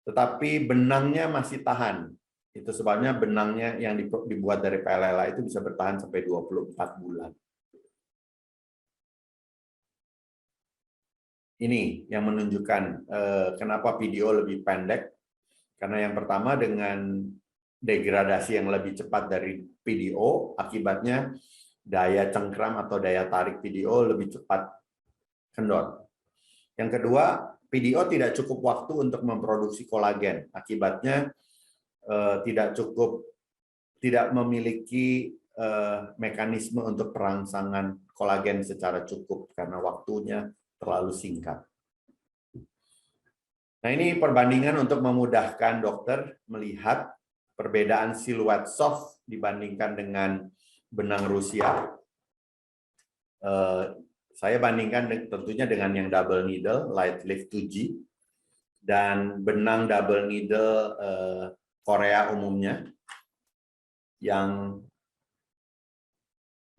tetapi benangnya masih tahan. Itu sebabnya benangnya yang dibuat dari PLLA itu bisa bertahan sampai 24 bulan. Ini yang menunjukkan kenapa PDO lebih pendek. Karena yang pertama dengan degradasi yang lebih cepat dari PDO, akibatnya daya cengkram atau daya tarik PDO lebih cepat kendor. Yang kedua, PDO tidak cukup waktu untuk memproduksi kolagen. Akibatnya tidak memiliki mekanisme untuk perangsangan kolagen secara cukup karena waktunya terlalu singkat. Nah, ini perbandingan untuk memudahkan dokter melihat perbedaan siluet soft dibandingkan dengan benang Rusia. Saya bandingkan tentunya dengan yang double needle, light lift 2G, dan benang double needle Korea umumnya, yang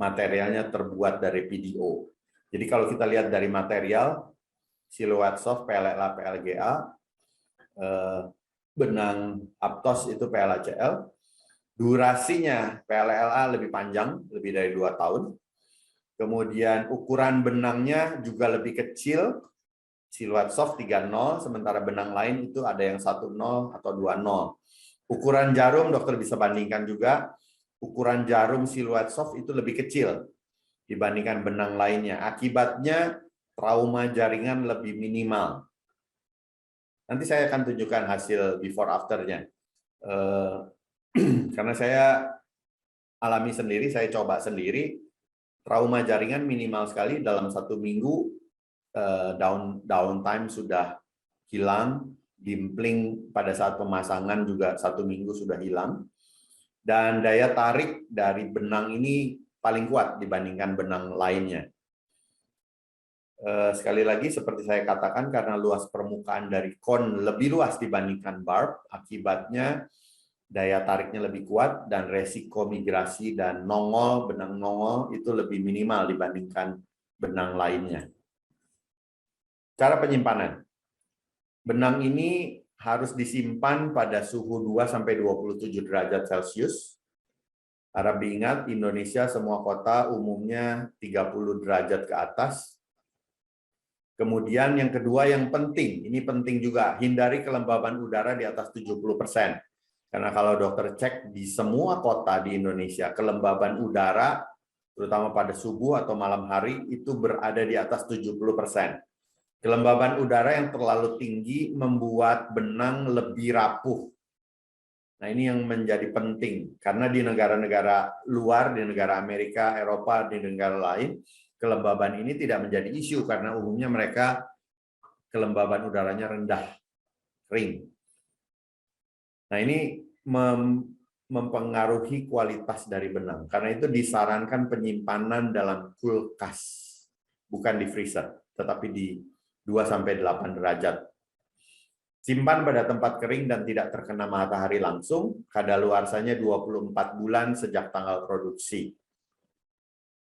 materialnya terbuat dari PDO. Jadi kalau kita lihat dari material, siluet soft PLLA, PLGA, benang Aptos itu PLACL, durasinya PLLA lebih panjang, lebih dari 2 tahun. Kemudian ukuran benangnya juga lebih kecil, siluet soft 30, sementara benang lain itu ada yang 10 atau 20. Ukuran jarum dokter bisa bandingkan juga, ukuran jarum siluet soft itu lebih kecil dibandingkan benang lainnya. Akibatnya trauma jaringan lebih minimal. Nanti saya akan tunjukkan hasil before after-nya. Karena saya alami sendiri, saya coba sendiri, trauma jaringan minimal sekali dalam 1 minggu, downtime sudah hilang, dimpling pada saat pemasangan juga 1 minggu sudah hilang, dan daya tarik dari benang ini paling kuat dibandingkan benang lainnya. Sekali lagi seperti saya katakan, karena luas permukaan dari kon lebih luas dibandingkan barb, akibatnya daya tariknya lebih kuat dan resiko migrasi dan nongol, benang nongol itu lebih minimal dibandingkan benang lainnya. Cara penyimpanan. Benang ini harus disimpan pada suhu 2-27 derajat Celcius. Harap diingat, Indonesia semua kota umumnya 30 derajat ke atas. Kemudian yang kedua yang penting, ini penting juga, hindari kelembaban udara di atas 70%. Karena kalau dokter cek di semua kota di Indonesia, kelembaban udara, terutama pada subuh atau malam hari, itu berada di atas 70%. Kelembaban udara yang terlalu tinggi membuat benang lebih rapuh. Nah, ini yang menjadi penting, karena di negara-negara luar, di negara Amerika, Eropa, di negara lain, kelembaban ini tidak menjadi isu, karena umumnya mereka kelembaban udaranya rendah, kering. Nah, ini mempengaruhi kualitas dari benang, karena itu disarankan penyimpanan dalam kulkas, bukan di freezer, tetapi di 2-8 derajat. Simpan pada tempat kering dan tidak terkena matahari langsung, kadaluarsanya 24 bulan sejak tanggal produksi.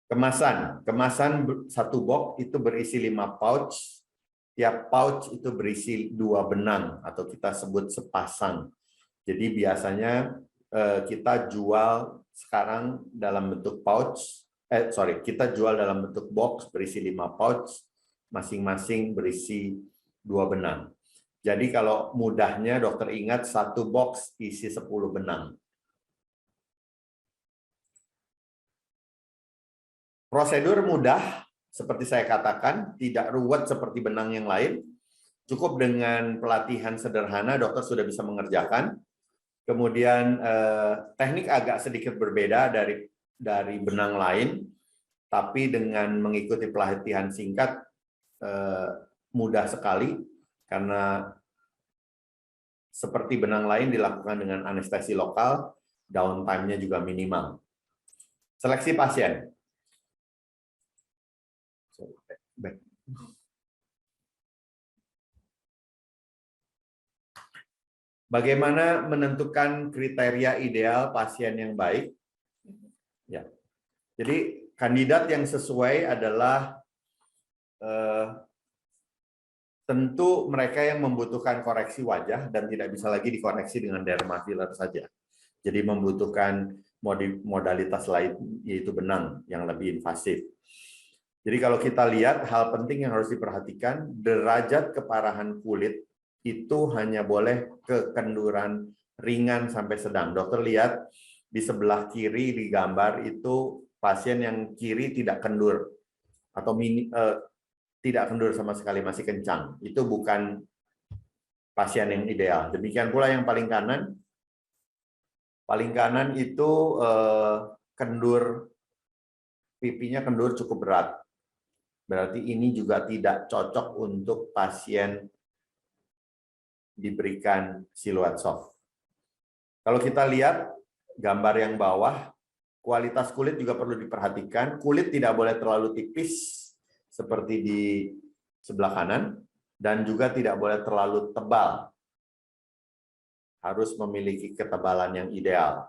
Kemasan satu box itu berisi 5 pouch, tiap pouch itu berisi 2 benang atau kita sebut sepasang. Jadi biasanya kita jual sekarang dalam bentuk pouch, kita jual dalam bentuk box berisi 5 pouch, masing-masing berisi 2 benang. Jadi kalau mudahnya dokter ingat satu box isi 10 benang. Prosedur mudah, seperti saya katakan, tidak ruwet seperti benang yang lain. Cukup dengan pelatihan sederhana, dokter sudah bisa mengerjakan. Kemudian teknik agak sedikit berbeda dari benang lain, tapi dengan mengikuti pelatihan singkat mudah sekali. Karena seperti benang lain dilakukan dengan anestesi lokal, downtime-nya juga minimal. Seleksi pasien. Bagaimana menentukan kriteria ideal pasien yang baik? Ya. Jadi kandidat yang sesuai adalah tentu mereka yang membutuhkan koreksi wajah dan tidak bisa lagi dikoreksi dengan derma filler saja. Jadi membutuhkan modalitas lain, yaitu benang yang lebih invasif. Jadi kalau kita lihat, hal penting yang harus diperhatikan, derajat keparahan kulit itu hanya boleh kekenduran ringan sampai sedang. Dokter lihat di sebelah kiri di gambar itu pasien yang kiri tidak kendur atau tidak kendur sama sekali, masih kencang. Itu bukan pasien yang ideal. Demikian pula yang paling kanan. Paling kanan itu kendur, pipinya kendur cukup berat. Berarti ini juga tidak cocok untuk pasien diberikan siluet soft. Kalau kita lihat gambar yang bawah, kualitas kulit juga perlu diperhatikan. Kulit tidak boleh terlalu tipis, seperti di sebelah kanan, dan juga tidak boleh terlalu tebal. Harus memiliki ketebalan yang ideal.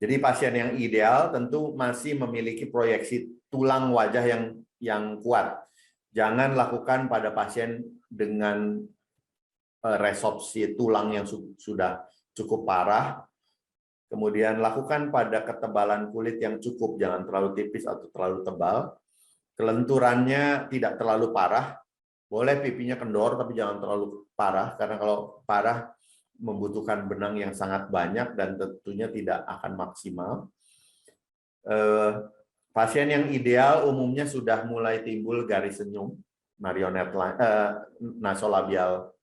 Jadi pasien yang ideal tentu masih memiliki proyeksi tulang wajah yang kuat. Jangan lakukan pada pasien dengan resorpsi tulang yang sudah cukup parah. Kemudian lakukan pada ketebalan kulit yang cukup, jangan terlalu tipis atau terlalu tebal. Kelenturannya tidak terlalu parah. Boleh pipinya kendor, tapi jangan terlalu parah, karena kalau parah membutuhkan benang yang sangat banyak dan tentunya tidak akan maksimal. Pasien yang ideal umumnya sudah mulai timbul garis senyum, marionette line, nasolabial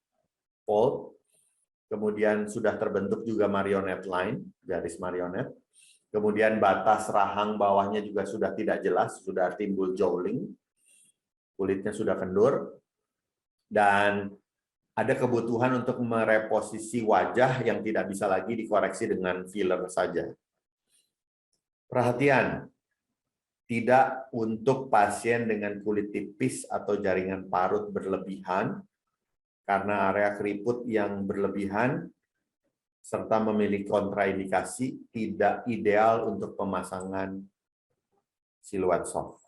fold. Kemudian sudah terbentuk juga marionette line, garis marionette. Kemudian batas rahang bawahnya juga sudah tidak jelas, sudah timbul jowling. Kulitnya sudah kendur. Dan ada kebutuhan untuk mereposisi wajah yang tidak bisa lagi dikoreksi dengan filler saja. Perhatian, tidak untuk pasien dengan kulit tipis atau jaringan parut berlebihan, karena area keriput yang berlebihan serta memiliki kontraindikasi tidak ideal untuk pemasangan siluet soft.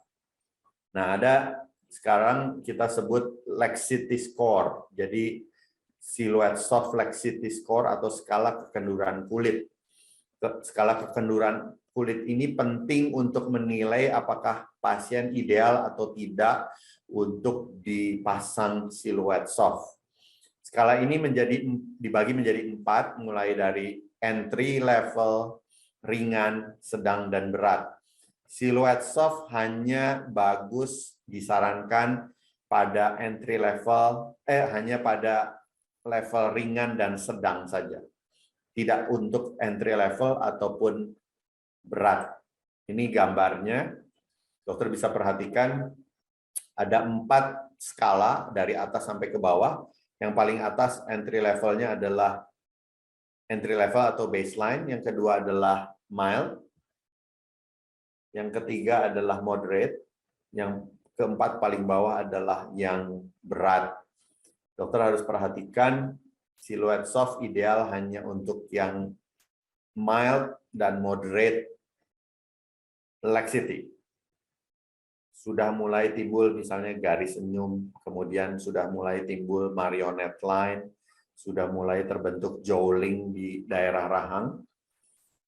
Nah, ada sekarang kita sebut laxity score. Jadi silhouette soft laxity score atau skala kekenduran kulit. Skala kekenduran kulit ini penting untuk menilai apakah pasien ideal atau tidak untuk dipasang silhouette soft. Skala ini dibagi menjadi 4, mulai dari entry level, ringan, sedang, dan berat. Silhouette soft hanya bagus disarankan pada entry level, hanya pada level ringan dan sedang saja. Tidak untuk entry level ataupun berat. Ini gambarnya, dokter bisa perhatikan ada 4 skala dari atas sampai ke bawah. Yang paling atas entry levelnya adalah entry level atau baseline, yang kedua adalah mild, yang ketiga adalah moderate, yang keempat paling bawah adalah yang berat. Dokter harus perhatikan silhouette soft ideal hanya untuk yang mild dan moderate laxity. Sudah mulai timbul misalnya garis senyum, kemudian sudah mulai timbul marionette line, sudah mulai terbentuk jowling di daerah rahang,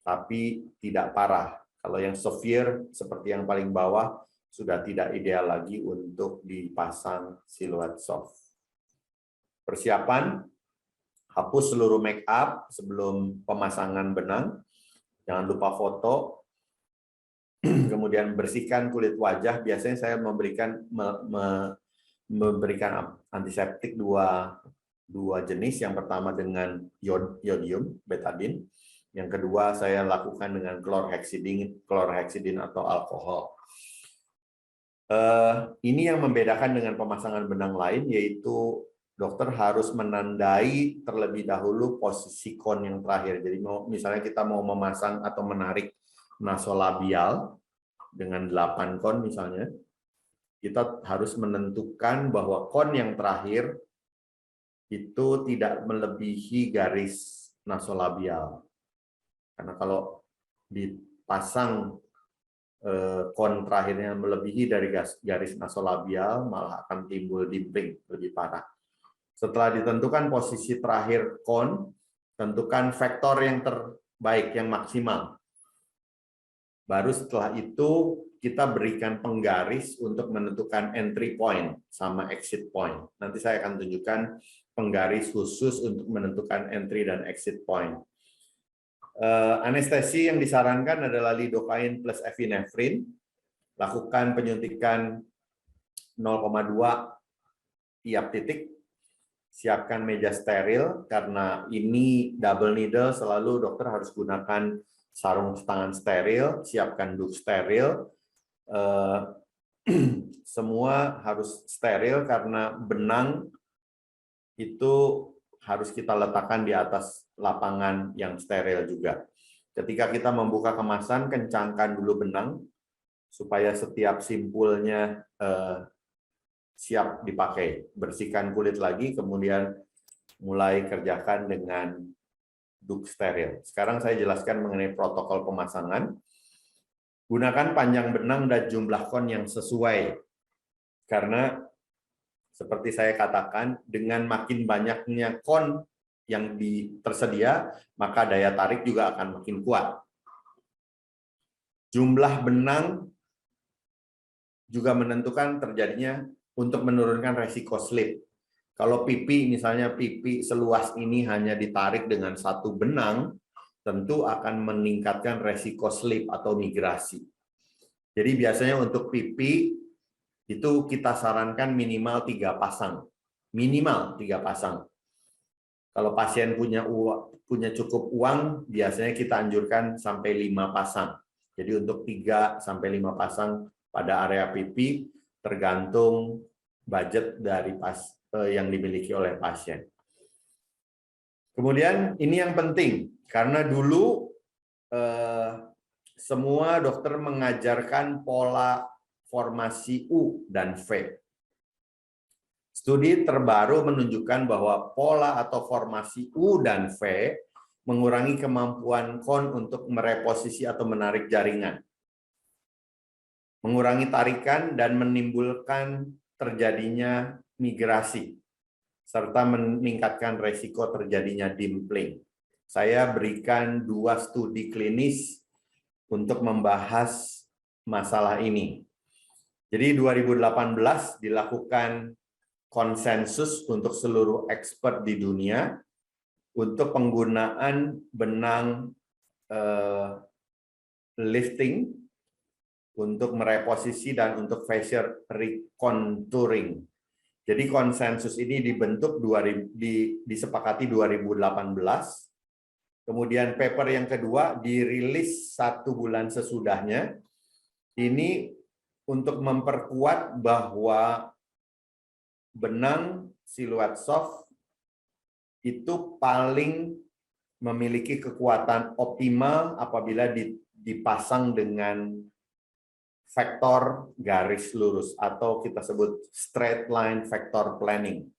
tapi tidak parah. Kalau yang severe seperti yang paling bawah sudah tidak ideal lagi untuk dipasang silhouette soft. Persiapan, hapus seluruh make up sebelum pemasangan benang. Jangan lupa foto. Kemudian bersihkan kulit wajah. Biasanya saya memberikan antiseptik dua jenis. Yang pertama dengan iodium, betadine. Yang kedua saya lakukan dengan chlorhexidine atau alkohol. Ini yang membedakan dengan pemasangan benang lain, yaitu dokter harus menandai terlebih dahulu posisi kon yang terakhir. Jadi misalnya kita mau memasang atau menarik nasolabial dengan 8 kon misalnya, kita harus menentukan bahwa kon yang terakhir itu tidak melebihi garis nasolabial. Karena kalau dipasang kon terakhirnya melebihi dari garis nasolabial, malah akan timbul dimpling lebih parah. Setelah ditentukan posisi terakhir kon, tentukan vektor yang terbaik, yang maksimal. Baru setelah itu kita berikan penggaris untuk menentukan entry point sama exit point. Nanti saya akan tunjukkan penggaris khusus untuk menentukan entry dan exit point. Anestesi yang disarankan adalah lidocaine plus epinefrin. Lakukan penyuntikan 0,2 tiap titik. Siapkan meja steril, karena ini double needle, selalu dokter harus gunakan sarung tangan steril. Siapkan duk steril. Semua harus steril karena benang itu harus kita letakkan di atas lapangan yang steril juga. Ketika kita membuka kemasan, kencangkan dulu benang supaya setiap simpulnya siap dipakai. Bersihkan kulit lagi, kemudian mulai kerjakan dengan duk steril. Sekarang saya jelaskan mengenai protokol pemasangan. Gunakan panjang benang dan jumlah kon yang sesuai. Karena seperti saya katakan, dengan makin banyaknya kon yang tersedia, maka daya tarik juga akan makin kuat. Jumlah benang juga menentukan terjadinya untuk menurunkan resiko slip. Kalau pipi, misalnya pipi seluas ini hanya ditarik dengan 1 benang, tentu akan meningkatkan resiko slip atau migrasi. Jadi biasanya untuk pipi, itu kita sarankan minimal 3 pasang. Minimal 3 pasang. Kalau pasien punya cukup uang, biasanya kita anjurkan sampai 5 pasang. Jadi untuk 3 sampai 5 pasang pada area pipi, tergantung budget dari yang dimiliki oleh pasien. Kemudian ini yang penting, karena dulu semua dokter mengajarkan pola formasi U dan V. Studi terbaru menunjukkan bahwa pola atau formasi U dan V mengurangi kemampuan kon untuk mereposisi atau menarik jaringan, mengurangi tarikan, dan menimbulkan terjadinya migrasi serta meningkatkan resiko terjadinya dimpling. Saya berikan 2 studi klinis untuk membahas masalah ini. Jadi 2018 dilakukan konsensus untuk seluruh expert di dunia untuk penggunaan benang lifting untuk mereposisi dan untuk facial recontouring. Jadi konsensus ini dibentuk disepakati 2018. Kemudian paper yang kedua dirilis 1 bulan sesudahnya. Ini untuk memperkuat bahwa benang siluet soft itu paling memiliki kekuatan optimal apabila dipasang dengan vektor garis lurus atau kita sebut straight line vector planning.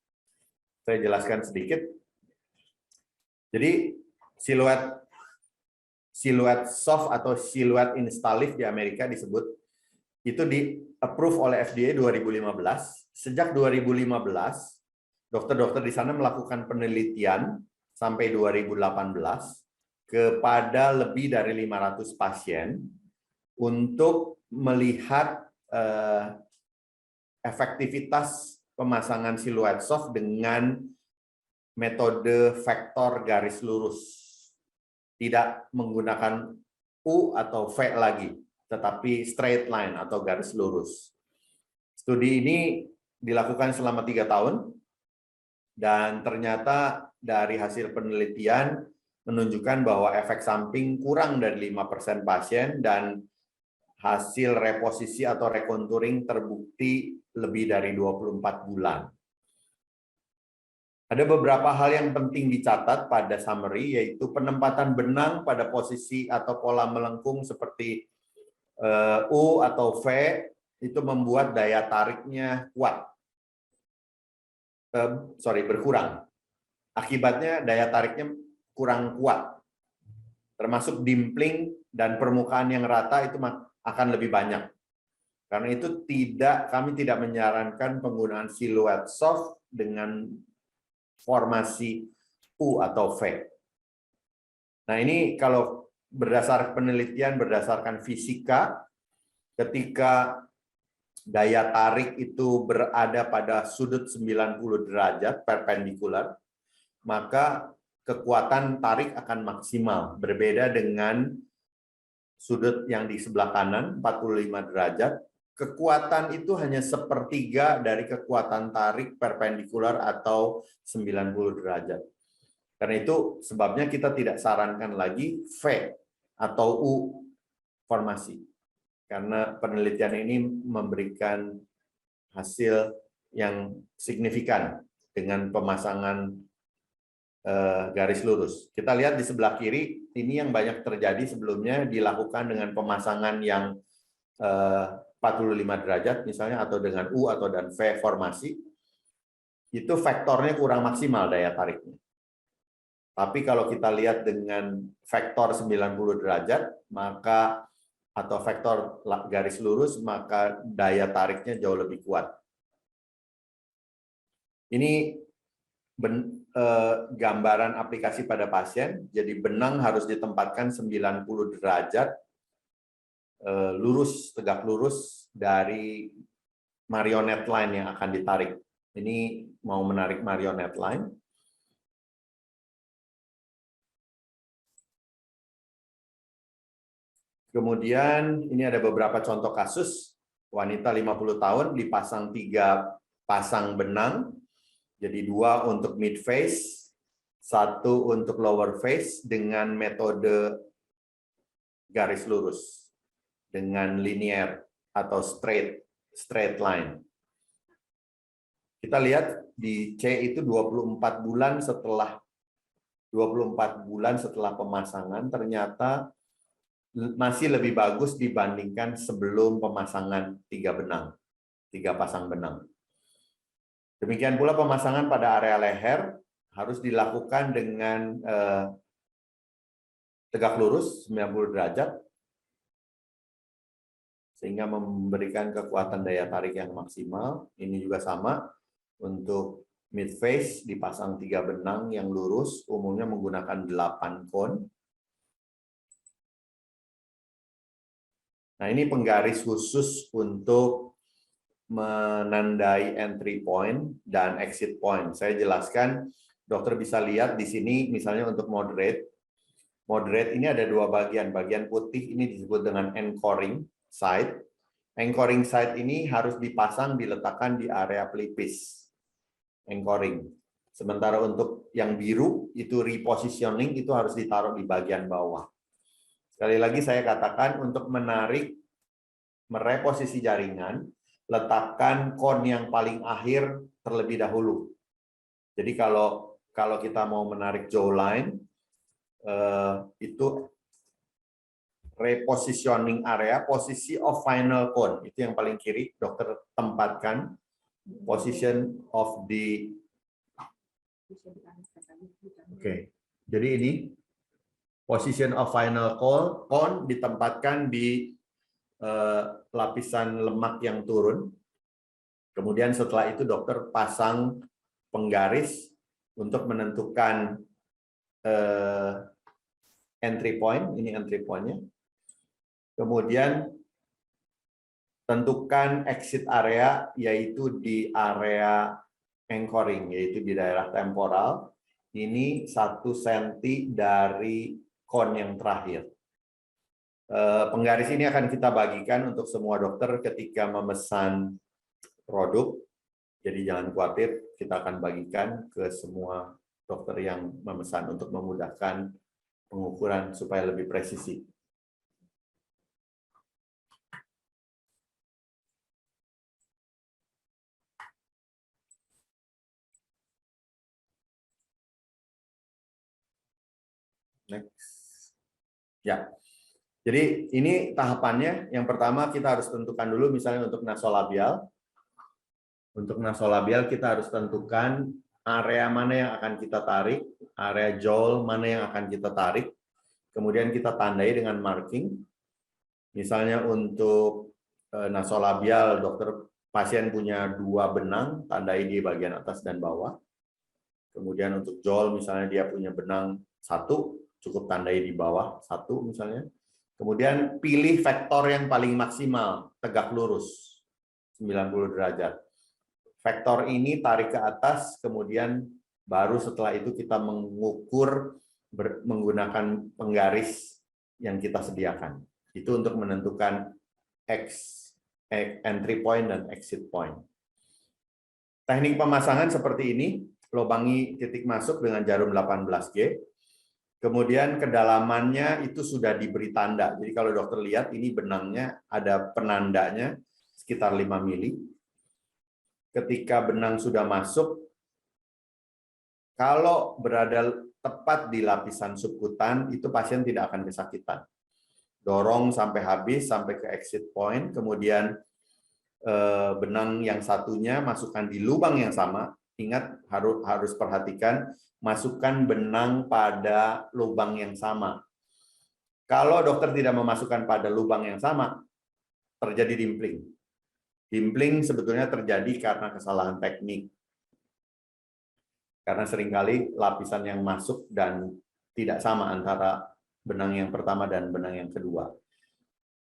Saya jelaskan sedikit. Jadi siluet soft atau siluet installif di Amerika disebut itu di-approve oleh FDA 2015. Sejak 2015, dokter-dokter di sana melakukan penelitian sampai 2018 kepada lebih dari 500 pasien untuk melihat efektivitas pemasangan siluet soft dengan metode vektor garis lurus. Tidak menggunakan U atau V lagi, tetapi straight line atau garis lurus. Studi ini dilakukan selama 3 tahun, dan ternyata dari hasil penelitian menunjukkan bahwa efek samping kurang dari 5% pasien dan hasil reposisi atau recontouring terbukti lebih dari 24 bulan. Ada beberapa hal yang penting dicatat pada summary, yaitu penempatan benang pada posisi atau pola melengkung seperti U atau V itu membuat daya tariknya berkurang. Akibatnya daya tariknya kurang kuat, termasuk dimpling dan permukaan yang rata itu akan lebih banyak. Karena itu kami tidak menyarankan penggunaan siluet soft dengan formasi U atau V. Nah, ini kalau berdasarkan penelitian, berdasarkan fisika, ketika daya tarik itu berada pada sudut 90 derajat perpendikular, maka kekuatan tarik akan maksimal, berbeda dengan sudut yang di sebelah kanan 45 derajat. Kekuatan itu hanya sepertiga dari kekuatan tarik perpendikular atau 90 derajat. Karena itu sebabnya kita tidak sarankan lagi V atau U formasi. Karena penelitian ini memberikan hasil yang signifikan dengan pemasangan garis lurus. Kita lihat di sebelah kiri, ini yang banyak terjadi sebelumnya dilakukan dengan pemasangan yang 45 derajat misalnya, atau dengan U atau dan V formasi, itu vektornya kurang maksimal daya tariknya. Tapi kalau kita lihat dengan vektor 90 derajat, maka atau vektor garis lurus, maka daya tariknya jauh lebih kuat. Ini gambaran aplikasi pada pasien. Jadi benang harus ditempatkan 90 derajat lurus, tegak lurus dari marionette line yang akan ditarik. Ini mau menarik marionette line. Kemudian ini ada beberapa contoh kasus. Wanita 50 tahun dipasang 3 pasang benang. Jadi 2 untuk mid face, 1 untuk lower face dengan metode garis lurus dengan linear atau straight line. Kita lihat di C itu 24 bulan setelah pemasangan ternyata masih lebih bagus dibandingkan sebelum pemasangan 3 pasang benang. Demikian pula pemasangan pada area leher harus dilakukan dengan tegak lurus 90 derajat. sehingga memberikan kekuatan daya tarik yang maksimal. Ini juga sama untuk mid face, dipasang 3 benang yang lurus, umumnya menggunakan 8 kon. Nah, ini penggaris khusus untuk menandai entry point dan exit point. Saya jelaskan, dokter bisa lihat di sini misalnya untuk moderate. Moderate ini ada 2 bagian. Bagian putih ini disebut dengan anchoring side. Anchoring side ini harus dipasang, diletakkan di area pelipis. Anchoring. Sementara untuk yang biru itu repositioning, itu harus ditaruh di bagian bawah. Sekali lagi saya katakan, untuk menarik, mereposisi jaringan, letakkan kon yang paling akhir terlebih dahulu. Jadi kalau kita mau menarik jawline, itu repositioning area, posisi of final cone, itu yang paling kiri, dokter tempatkan position of the. Oke. Jadi ini position of final cone ditempatkan di lapisan lemak yang turun. Kemudian setelah itu dokter pasang penggaris untuk menentukan entry point, ini entry point-nya. Kemudian tentukan exit area, yaitu di area anchoring, yaitu di daerah temporal. Ini 1 cm dari kon yang terakhir. Penggaris ini akan kita bagikan untuk semua dokter ketika memesan produk. Jadi jangan khawatir, kita akan bagikan ke semua dokter yang memesan untuk memudahkan pengukuran supaya lebih presisi. Next. Ya. Jadi ini tahapannya. Yang pertama kita harus tentukan dulu misalnya untuk nasolabial. Untuk nasolabial kita harus tentukan area mana yang akan kita tarik, area jowl mana yang akan kita tarik. Kemudian kita tandai dengan marking. Misalnya untuk nasolabial, pasien punya 2 benang, tandai di bagian atas dan bawah. Kemudian untuk jowl misalnya dia punya benang 1, cukup tandai di bawah 1 misalnya. Kemudian pilih vektor yang paling maksimal, tegak lurus, 90 derajat. Vektor ini tarik ke atas, kemudian baru setelah itu kita mengukur menggunakan penggaris yang kita sediakan. Itu untuk menentukan entry point dan exit point. Teknik pemasangan seperti ini, lubangi titik masuk dengan jarum 18G. Kemudian kedalamannya itu sudah diberi tanda. Jadi kalau dokter lihat ini benangnya ada penandanya sekitar 5 mili. Ketika benang sudah masuk, kalau berada tepat di lapisan subkutan, itu pasien tidak akan kesakitan. Dorong sampai habis, sampai ke exit point, kemudian benang yang satunya masukkan di lubang yang sama. Ingat, harus perhatikan, masukkan benang pada lubang yang sama. Kalau dokter tidak memasukkan pada lubang yang sama, terjadi dimpling. Dimpling sebetulnya terjadi karena kesalahan teknik. Karena seringkali lapisan yang masuk dan tidak sama antara benang yang pertama dan benang yang kedua.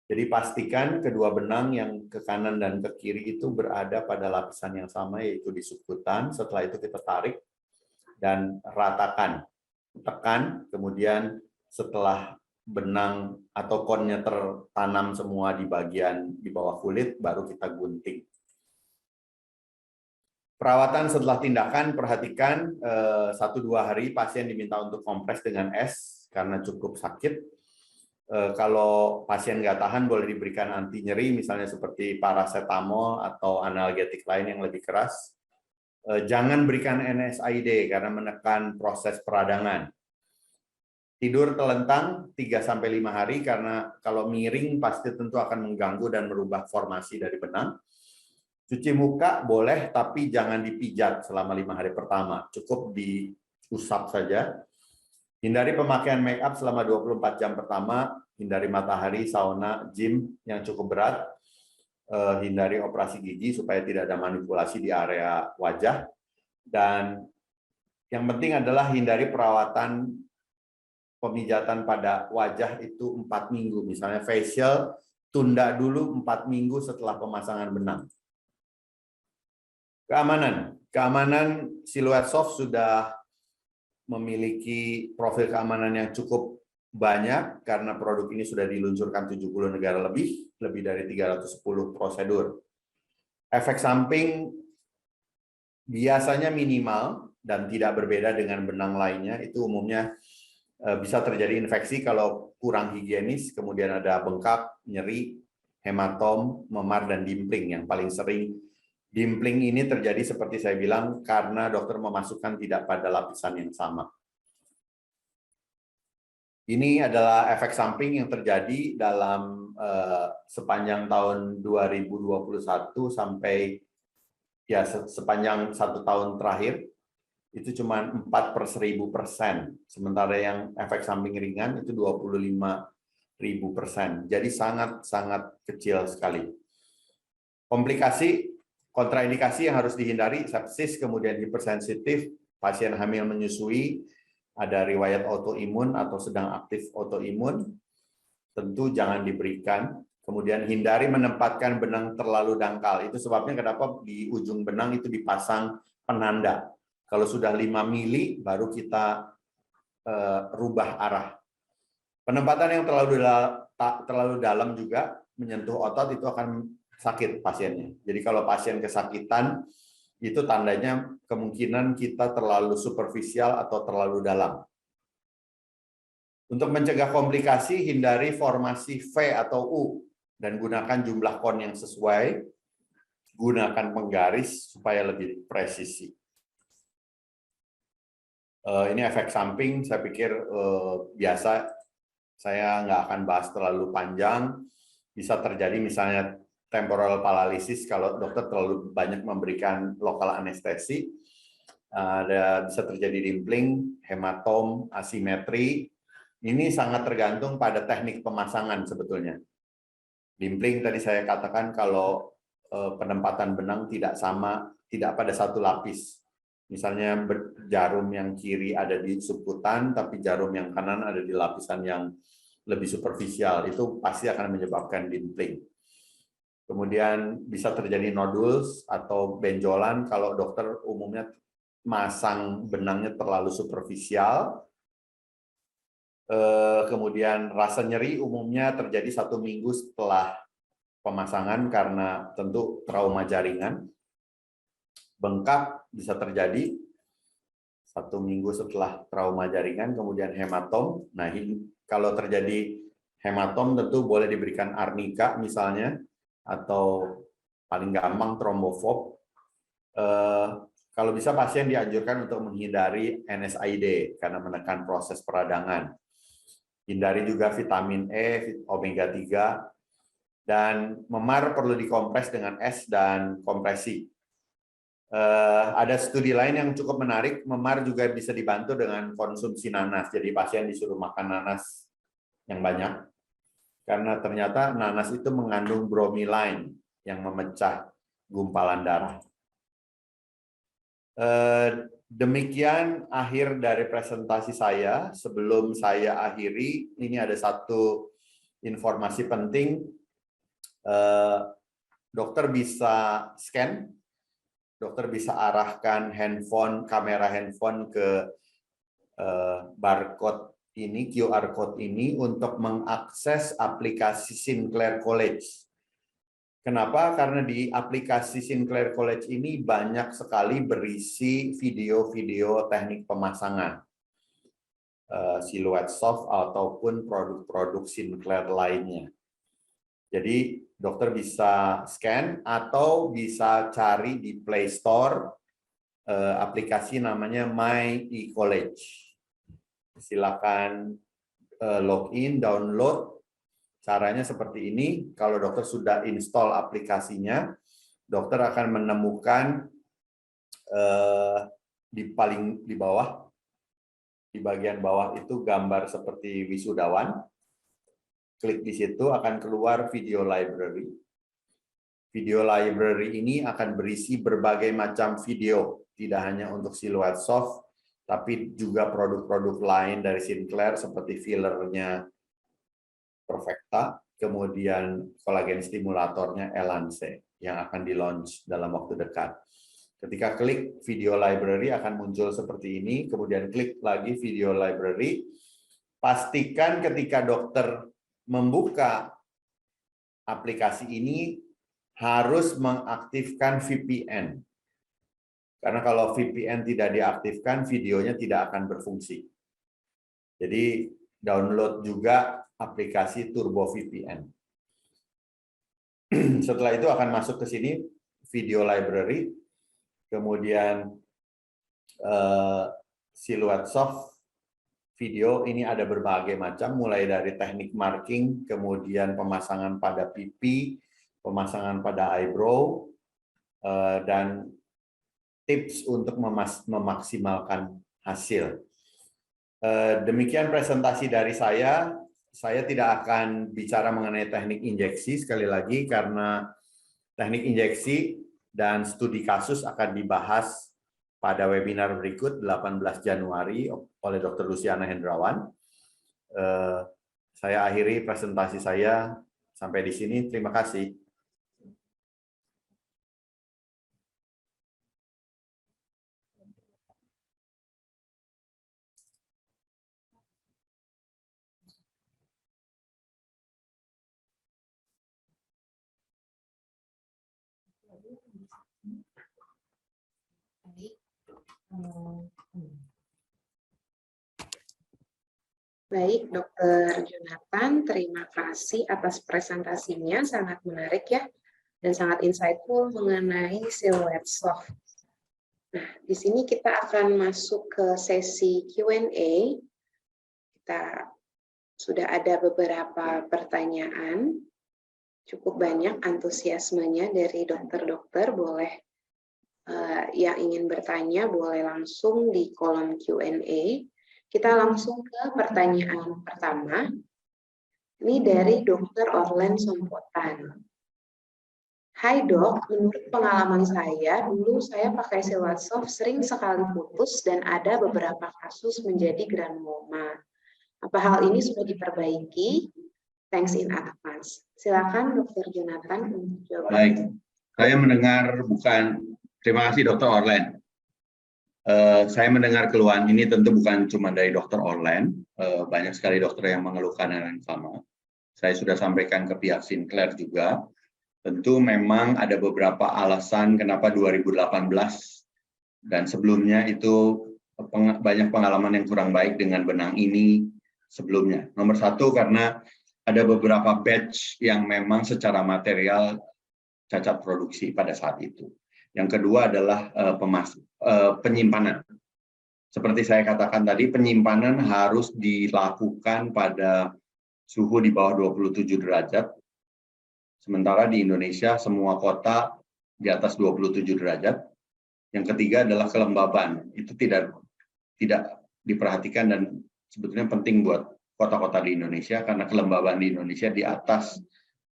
Jadi pastikan kedua benang yang ke kanan dan ke kiri itu berada pada lapisan yang sama, yaitu di subkutan. Setelah itu kita tarik dan ratakan. Tekan, kemudian setelah benang atau konnya tertanam semua di bagian di bawah kulit, baru kita gunting. Perawatan setelah tindakan, perhatikan 1-2 hari pasien diminta untuk kompres dengan es karena cukup sakit. Kalau pasien nggak tahan, boleh diberikan anti nyeri, misalnya seperti paracetamol atau analgetik lain yang lebih keras. Jangan berikan NSAID karena menekan proses peradangan. Tidur telentang 3-5 hari karena kalau miring pasti tentu akan mengganggu dan merubah formasi dari benang. Cuci muka boleh, tapi jangan dipijat selama 5 hari pertama. Cukup diusap saja. Hindari pemakaian make up selama 24 jam pertama. Hindari matahari, sauna, gym yang cukup berat. hindari operasi gigi supaya tidak ada manipulasi di area wajah. Dan yang penting adalah hindari perawatan pemijatan pada wajah itu 4 minggu. Misalnya facial, tunda dulu 4 minggu setelah pemasangan benang. Keamanan Silhouette Soft sudah memiliki profil keamanan yang cukup banyak karena produk ini sudah diluncurkan 70 negara lebih dari 310 prosedur. Efek samping biasanya minimal dan tidak berbeda dengan benang lainnya. Itu umumnya bisa terjadi infeksi kalau kurang higienis, kemudian ada bengkak, nyeri, hematom, memar, dan dimpling. Yang paling sering dimpling ini terjadi seperti saya bilang karena dokter memasukkan tidak pada lapisan yang sama. Ini adalah efek samping yang terjadi dalam sepanjang tahun 2021 sampai ya sepanjang 1 tahun terakhir. Itu cuma 4/1000%, sementara yang efek samping ringan itu 25.000%. Jadi sangat kecil sekali. Komplikasi, kontraindikasi yang harus dihindari, sepsis, kemudian hipersensitif, pasien hamil menyusui, ada riwayat autoimun atau sedang aktif autoimun, tentu jangan diberikan. Kemudian hindari menempatkan benang terlalu dangkal. Itu sebabnya kenapa di ujung benang itu dipasang penanda. Kalau sudah 5 mili, baru kita rubah arah. Penempatan yang terlalu dalam juga menyentuh otot itu akan sakit pasiennya. Jadi kalau pasien kesakitan, itu tandanya kemungkinan kita terlalu superficial atau terlalu dalam. Untuk mencegah komplikasi, hindari formasi V atau U, dan gunakan jumlah kon yang sesuai, gunakan penggaris supaya lebih presisi. Ini efek samping, saya pikir biasa, saya nggak akan bahas terlalu panjang. Bisa terjadi misalnya temporal paralysis kalau dokter terlalu banyak memberikan lokal anestesi. Bisa terjadi dimpling, hematom, asimetri. Ini sangat tergantung pada teknik pemasangan sebetulnya. Dimpling tadi saya katakan kalau penempatan benang tidak sama, tidak pada satu lapis. Misalnya jarum yang kiri ada di subkutan, tapi jarum yang kanan ada di lapisan yang lebih superficial. Itu pasti akan menyebabkan dimpling. Kemudian bisa terjadi nodules atau benjolan kalau dokter umumnya masang benangnya terlalu superficial. Kemudian rasa nyeri umumnya terjadi 1 minggu setelah pemasangan karena tentu trauma jaringan. Bengkak bisa terjadi 1 minggu setelah trauma jaringan, kemudian hematom. Nah, kalau terjadi hematom tentu boleh diberikan arnika misalnya, atau paling gampang trombofob. Kalau bisa pasien dianjurkan untuk menghindari NSAID karena menekan proses peradangan. Hindari juga vitamin E, omega 3, dan memar perlu dikompres dengan es dan kompresi. Ada studi lain yang cukup menarik, memar juga bisa dibantu dengan konsumsi nanas. Jadi pasien disuruh makan nanas yang banyak, karena ternyata nanas itu mengandung bromelain yang memecah gumpalan darah. Demikian akhir dari presentasi saya. Sebelum saya akhiri, ini ada satu informasi penting. Dokter bisa scan, dokter bisa arahkan kamera handphone ke barcode ini, QR code ini untuk mengakses aplikasi Sinclair College. Kenapa? Karena di aplikasi Sinclair College ini banyak sekali berisi video-video teknik pemasangan Silhouette Soft ataupun produk-produk Sinclair lainnya. Jadi dokter bisa scan atau bisa cari di Play Store aplikasi namanya My eCollege. Silakan login, download. Caranya seperti ini. Kalau dokter sudah install aplikasinya, dokter akan menemukan di bawah, di bagian bawah itu gambar seperti wisudawan. Klik di situ akan keluar video library. Video library ini akan berisi berbagai macam video, tidak hanya untuk Silhouette Soft, tapi juga produk-produk lain dari Sinclair seperti fillernya Perfecta, kemudian kolagen stimulatornya Elance yang akan di-launch dalam waktu dekat. Ketika klik video library akan muncul seperti ini, kemudian klik lagi video library. Pastikan ketika dokter membuka aplikasi ini harus mengaktifkan VPN. Karena kalau VPN tidak diaktifkan, videonya tidak akan berfungsi. Jadi download juga aplikasi Turbo VPN. Setelah itu akan masuk ke sini video library, kemudian Silhouette Soft video ini ada berbagai macam, mulai dari teknik marking, kemudian pemasangan pada pipi, pemasangan pada eyebrow, dan tips untuk memaksimalkan hasil. Demikian presentasi dari saya. Saya tidak akan bicara mengenai teknik injeksi sekali lagi karena teknik injeksi dan studi kasus akan dibahas pada webinar berikut 18 Januari oleh Dr. Luciana Hendrawan. Saya akhiri presentasi saya sampai di sini. Terima kasih. Baik, Dr. Jonathan, terima kasih atas presentasinya, sangat menarik ya, dan sangat insightful mengenai Silhouette Soft. Nah, di sini kita akan masuk ke sesi Q&A. Kita sudah ada beberapa pertanyaan, cukup banyak antusiasmenya dari dokter-dokter. Boleh yang ingin bertanya boleh langsung di kolom Q&A. Kita langsung ke pertanyaan pertama. Ini dari Dr. Orlen Sompotan. Hai dok, menurut pengalaman saya, dulu saya pakai Silhouette Soft sering sekali putus dan ada beberapa kasus menjadi granuloma. Apa hal ini sudah diperbaiki? Thanks in advance. Silakan Dr. Jonathan untuk jawab. Baik, saya mendengar terima kasih Dr. Orlen. Saya mendengar keluhan ini tentu bukan cuma dari Dr. Orlen, banyak sekali dokter yang mengeluhkan hal yang sama. Saya sudah sampaikan ke pihak Sinclair juga. Tentu memang ada beberapa alasan kenapa 2018 dan sebelumnya itu banyak pengalaman yang kurang baik dengan benang ini sebelumnya. Nomor satu, karena ada beberapa batch yang memang secara material cacat produksi pada saat itu. Yang kedua adalah penyimpanan. Seperti saya katakan tadi, penyimpanan harus dilakukan pada suhu di bawah 27 derajat. Sementara di Indonesia semua kota di atas 27 derajat. Yang ketiga adalah kelembaban. Itu tidak diperhatikan dan sebetulnya penting buat kota-kota di Indonesia karena kelembaban di Indonesia di atas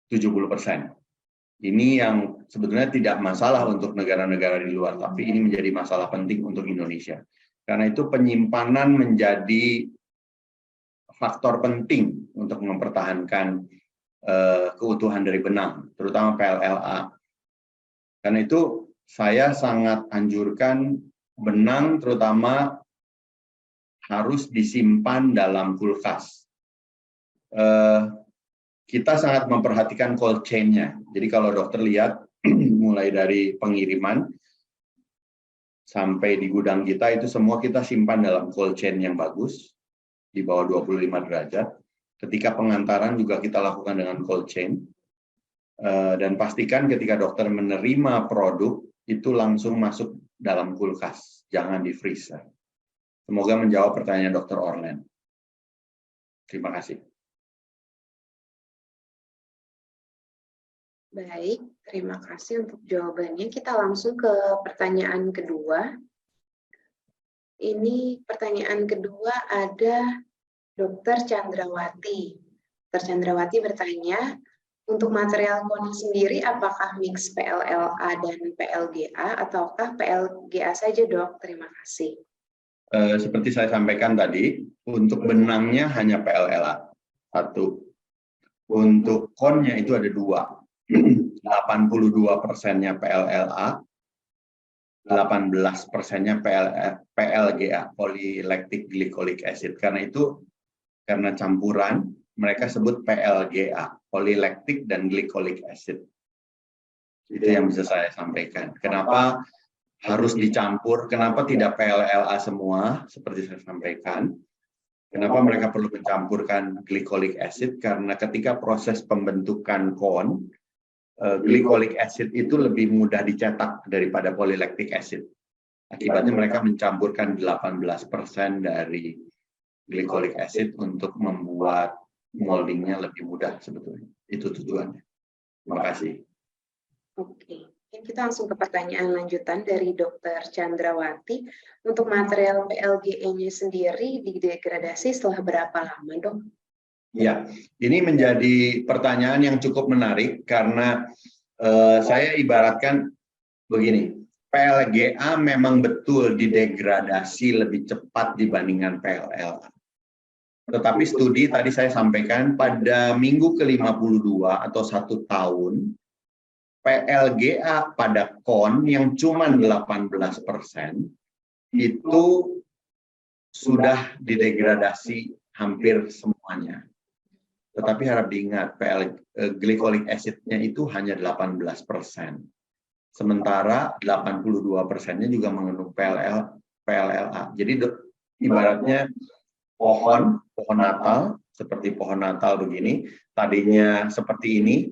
70%. Ini yang sebetulnya tidak masalah untuk negara-negara di luar, tapi ini menjadi masalah penting untuk Indonesia. Karena itu penyimpanan menjadi faktor penting untuk mempertahankan keutuhan dari benang, terutama PLLA. Karena itu saya sangat anjurkan benang terutama harus disimpan dalam kulkas. Kita sangat memperhatikan cold chain-nya. Jadi kalau dokter lihat mulai dari pengiriman sampai di gudang kita itu semua kita simpan dalam cold chain yang bagus di bawah 25 derajat. Ketika pengantaran juga kita lakukan dengan cold chain. Dan pastikan ketika dokter menerima produk itu langsung masuk dalam kulkas, jangan di freezer. Semoga menjawab pertanyaan Dr. Orlen. Terima kasih. Baik, terima kasih untuk jawabannya. Kita langsung ke pertanyaan kedua. Ini pertanyaan kedua ada Dr. Chandrawati. Dr. Chandrawati bertanya, Untuk material KON sendiri, apakah mix PLLA dan PLGA ataukah PLGA saja, Dok? Terima kasih. Seperti saya sampaikan tadi, untuk benangnya hanya PLLA. Satu. Untuk KON-nya itu ada dua. 82%-nya PLLA, 18%-nya PLGA, polylactic glycolic acid. Karena campuran, mereka sebut PLGA, polylactic dan glycolic acid. Itu yang bisa saya sampaikan. Kenapa harus dicampur? Kenapa tidak PLLA semua, seperti saya sampaikan? Kenapa mereka perlu mencampurkan glycolic acid? Karena ketika proses pembentukan KON, glycolic acid itu lebih mudah dicetak daripada polylactic acid. Akibatnya mereka mencampurkan 18% dari glycolic acid untuk membuat moldingnya lebih mudah sebetulnya. Itu tujuannya. Terima kasih. Oke, kita langsung ke pertanyaan lanjutan dari Dr. Chandrawati. Untuk material PLGE-nya sendiri didegradasi setelah berapa lama, Dok? Ya, ini menjadi pertanyaan yang cukup menarik karena saya ibaratkan begini, PLGA memang betul didegradasi lebih cepat dibandingkan PLLA. Tetapi studi tadi saya sampaikan pada minggu ke-52 atau 1 tahun, PLGA pada KON yang cuma 18% itu sudah didegradasi hampir semuanya. Tetapi harap diingat, glycolic acid-nya itu hanya 18%. Sementara 82%-nya juga mengandung PLLA. Jadi ibaratnya pohon Natal, seperti pohon Natal begini, tadinya seperti ini,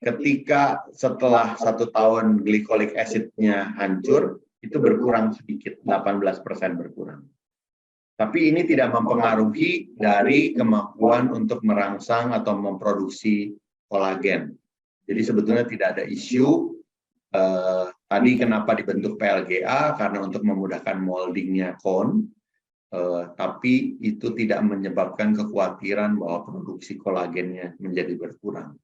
ketika setelah 1 tahun glycolic acid-nya hancur, itu berkurang sedikit, 18% berkurang. Tapi ini tidak mempengaruhi dari kemampuan untuk merangsang atau memproduksi kolagen. Jadi sebetulnya tidak ada isu. Tadi kenapa dibentuk PLGA? Karena untuk memudahkan moldingnya KON. Tapi itu tidak menyebabkan kekhawatiran bahwa produksi kolagennya menjadi berkurang.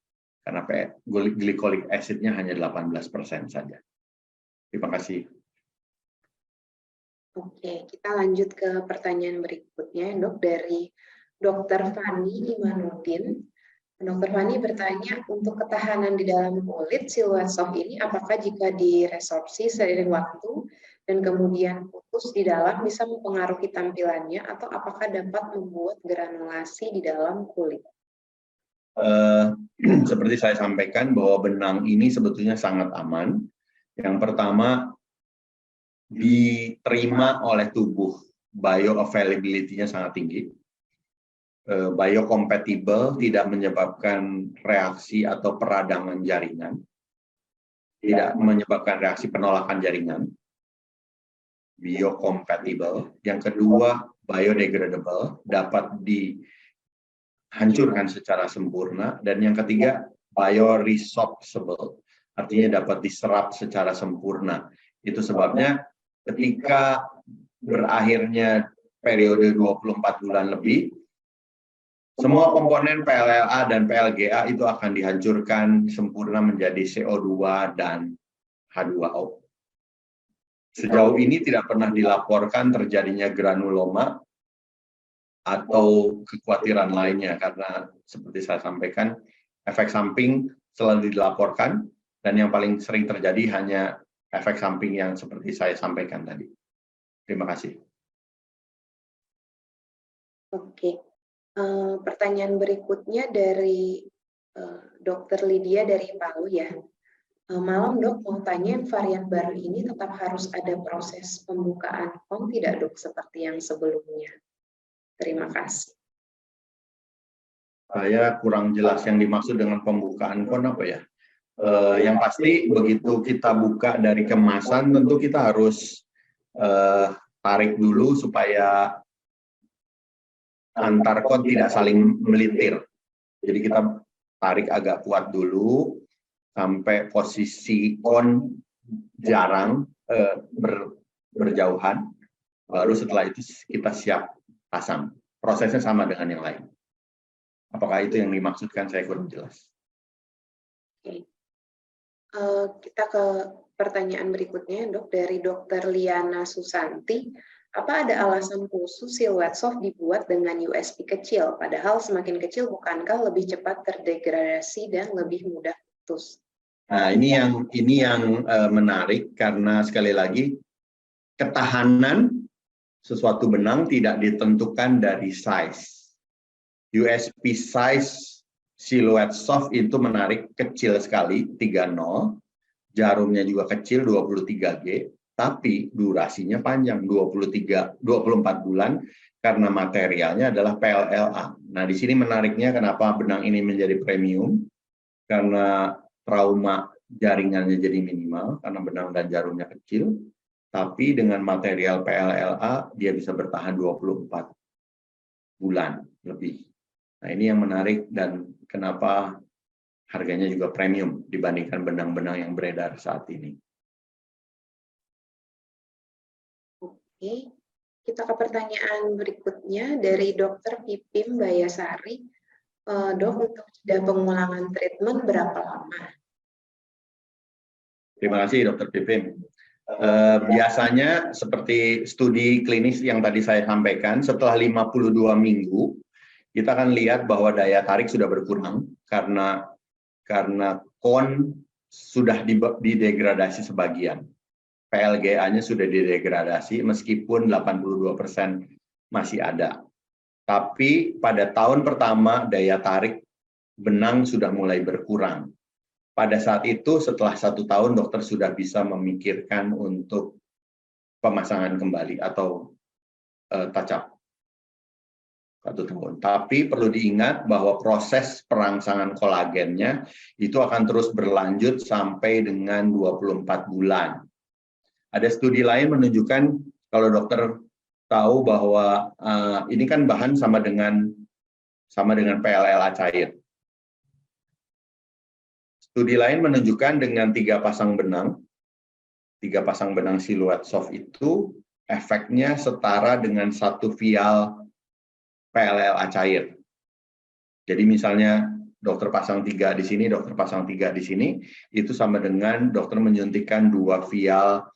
Karena glycolic acid-nya hanya 18% saja. Terima kasih. Oke, kita lanjut ke pertanyaan berikutnya, Dok, dari Dr. Fani Imanuddin. Dr. Fani bertanya, untuk ketahanan di dalam kulit siluet soft ini, apakah jika diresorpsi seiring waktu dan kemudian putus di dalam bisa mempengaruhi tampilannya, atau apakah dapat membuat granulasi di dalam kulit? Seperti saya sampaikan bahwa benang ini sebetulnya sangat aman. Yang pertama, diterima oleh tubuh, bioavailability-nya sangat tinggi, biocompatible, tidak menyebabkan reaksi atau peradangan jaringan, tidak menyebabkan reaksi penolakan jaringan, biocompatible. Yang kedua, biodegradable, dapat dihancurkan secara sempurna, dan yang ketiga, bioresorbable, artinya dapat diserap secara sempurna. Itu sebabnya ketika berakhirnya periode 24 bulan lebih, semua komponen PLLA dan PLGA itu akan dihancurkan sempurna menjadi CO2 dan H2O. Sejauh ini tidak pernah dilaporkan terjadinya granuloma atau kekhawatiran lainnya, karena seperti saya sampaikan, efek samping selalu dilaporkan, dan yang paling sering terjadi hanya efek samping yang seperti saya sampaikan tadi. Terima kasih. Oke, pertanyaan berikutnya dari Dr. Lydia dari Palu ya. Malam, Dok, mau tanya, varian baru ini tetap harus ada proses pembukaan KON tidak, Dok, seperti yang sebelumnya? Terima kasih. Saya kurang jelas yang dimaksud dengan pembukaan KON apa ya. Yang pasti begitu kita buka dari kemasan, tentu kita harus tarik dulu supaya antar KON tidak saling melintir. Jadi kita tarik agak kuat dulu sampai posisi KON jarang berjauhan. Baru setelah itu kita siap pasang. Prosesnya sama dengan yang lain. Apakah itu yang dimaksudkan? Saya kurang jelas. Oke. Kita ke pertanyaan berikutnya, Dok, dari Dr. Liana Susanti. Apa ada alasan khusus siluet soft dibuat dengan USP kecil, padahal semakin kecil bukankah lebih cepat terdegradasi dan lebih mudah putus? Nah, ini yang menarik karena sekali lagi ketahanan sesuatu benang tidak ditentukan dari size. USP size siluet soft itu menarik, kecil sekali 30, jarumnya juga kecil 23G, tapi durasinya panjang 24 bulan karena materialnya adalah PLLA. Nah, di sini menariknya kenapa benang ini menjadi premium, karena trauma jaringannya jadi minimal karena benang dan jarumnya kecil, tapi dengan material PLLA dia bisa bertahan 24 bulan lebih. Nah, ini yang menarik dan kenapa harganya juga premium dibandingkan benang-benang yang beredar saat ini. Oke, kita ke pertanyaan berikutnya dari Dr. Pipim Bayasari. Dok, untuk jeda pengulangan treatment berapa lama? Terima kasih Dr. Pipim. Biasanya seperti studi klinis yang tadi saya sampaikan, setelah 52 minggu, kita akan lihat bahwa daya tarik sudah berkurang karena kon sudah didegradasi sebagian. PLGA-nya sudah didegradasi meskipun 82% masih ada. Tapi pada tahun pertama daya tarik benang sudah mulai berkurang. Pada saat itu setelah 1 tahun dokter sudah bisa memikirkan untuk pemasangan kembali atau touch up 1 tahun. Tapi perlu diingat bahwa proses perangsangan kolagennya itu akan terus berlanjut sampai dengan 24 bulan. Ada studi lain menunjukkan kalau dokter tahu bahwa ini kan bahan sama dengan PLLA cair. Studi lain menunjukkan dengan 3 pasang benang siluet soft itu efeknya setara dengan 1 vial PLLA cair. Jadi misalnya dokter pasang 3 di sini, dokter pasang 3 di sini, itu sama dengan dokter menyuntikkan 2 vial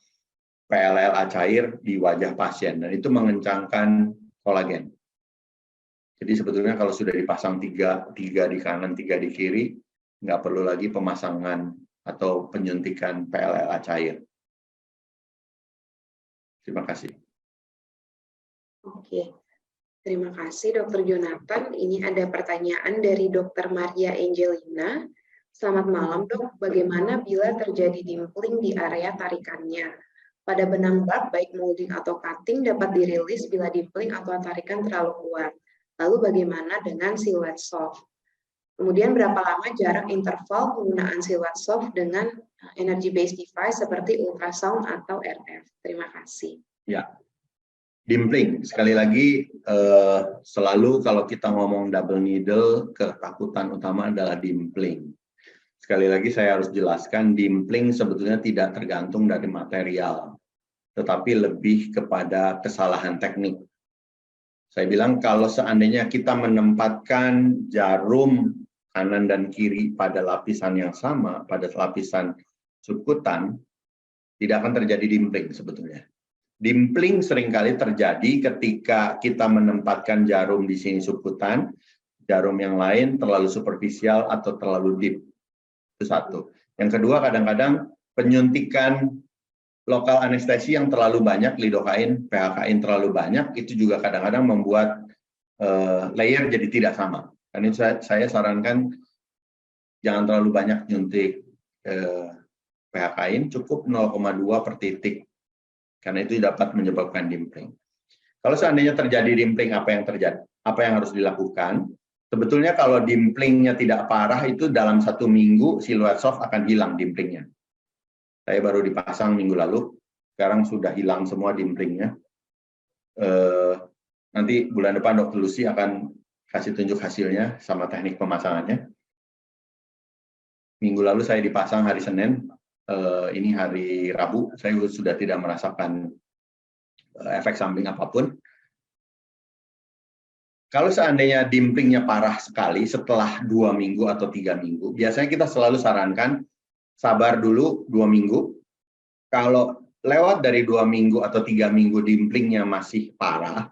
PLLA cair di wajah pasien, dan itu mengencangkan kolagen. Jadi sebetulnya kalau sudah dipasang 3 di kanan, 3 di kiri, nggak perlu lagi pemasangan atau penyuntikan PLLA cair. Terima kasih. Oke, terima kasih Dr. Jonathan. Ini ada pertanyaan dari Dr. Maria Angelina. Selamat malam dok, bagaimana bila terjadi dimpling di area tarikannya? Pada benang bab, baik molding atau cutting dapat dirilis bila dimpling atau tarikan terlalu kuat. Lalu bagaimana dengan siluet soft? Kemudian berapa lama jarak interval penggunaan siluet soft dengan energy based device seperti ultrasound atau RF? Terima kasih. Ya, dimpling. Sekali lagi, selalu kalau kita ngomong double needle, ketakutan utama adalah dimpling. Sekali lagi saya harus jelaskan, dimpling sebetulnya tidak tergantung dari material, tetapi lebih kepada kesalahan teknik. Saya bilang kalau seandainya kita menempatkan jarum kanan dan kiri pada lapisan yang sama, pada lapisan subkutan, tidak akan terjadi dimpling sebetulnya. Dimpling seringkali terjadi ketika kita menempatkan jarum di sini subkutan, jarum yang lain terlalu superficial atau terlalu deep. Itu satu. Yang kedua, kadang-kadang penyuntikan lokal anestesi yang terlalu banyak, lidokain, PHKin terlalu banyak, itu juga kadang-kadang membuat layer jadi tidak sama. Dan itu saya sarankan jangan terlalu banyak nyuntik PHKin, cukup 0,2 per titik, karena itu dapat menyebabkan dimpling. Kalau seandainya terjadi dimpling, apa yang harus dilakukan? Sebetulnya kalau dimplingnya tidak parah, itu dalam 1 minggu siluet soft akan hilang dimplingnya. Saya baru dipasang minggu lalu, sekarang sudah hilang semua dimplingnya. Nanti bulan depan Dr. Lucy akan kasih tunjuk hasilnya sama teknik pemasangannya. Minggu lalu saya dipasang hari Senin, ini hari Rabu, saya sudah tidak merasakan efek samping apapun. Kalau seandainya dimplingnya parah sekali setelah 2 minggu atau 3 minggu, biasanya kita selalu sarankan sabar dulu 2 minggu. Kalau lewat dari 2 minggu atau 3 minggu dimplingnya masih parah,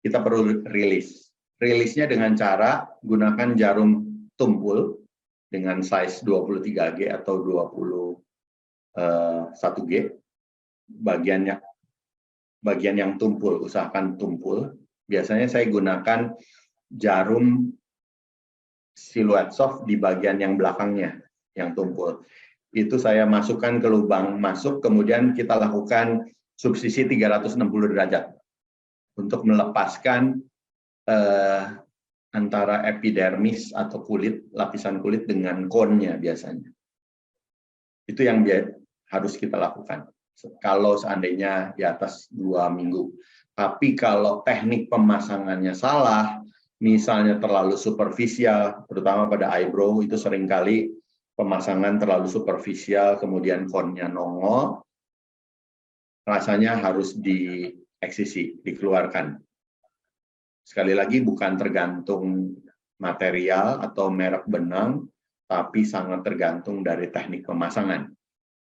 kita perlu rilis. Rilisnya dengan cara gunakan jarum tumpul dengan size 23G atau 21G. Bagian yang tumpul, usahakan tumpul. Biasanya saya gunakan jarum siluet soft di bagian yang belakangnya, yang tumpul. Itu saya masukkan ke lubang masuk, kemudian kita lakukan subsisi 360 derajat untuk melepaskan antara epidermis atau kulit, lapisan kulit dengan konnya biasanya. Itu yang harus kita lakukan kalau seandainya di atas 2 minggu. Tapi kalau teknik pemasangannya salah, misalnya terlalu superficial, terutama pada eyebrow, itu seringkali pemasangan terlalu superficial, kemudian konnya nongol, rasanya harus dieksisi, dikeluarkan. Sekali lagi, bukan tergantung material atau merek benang, tapi sangat tergantung dari teknik pemasangan.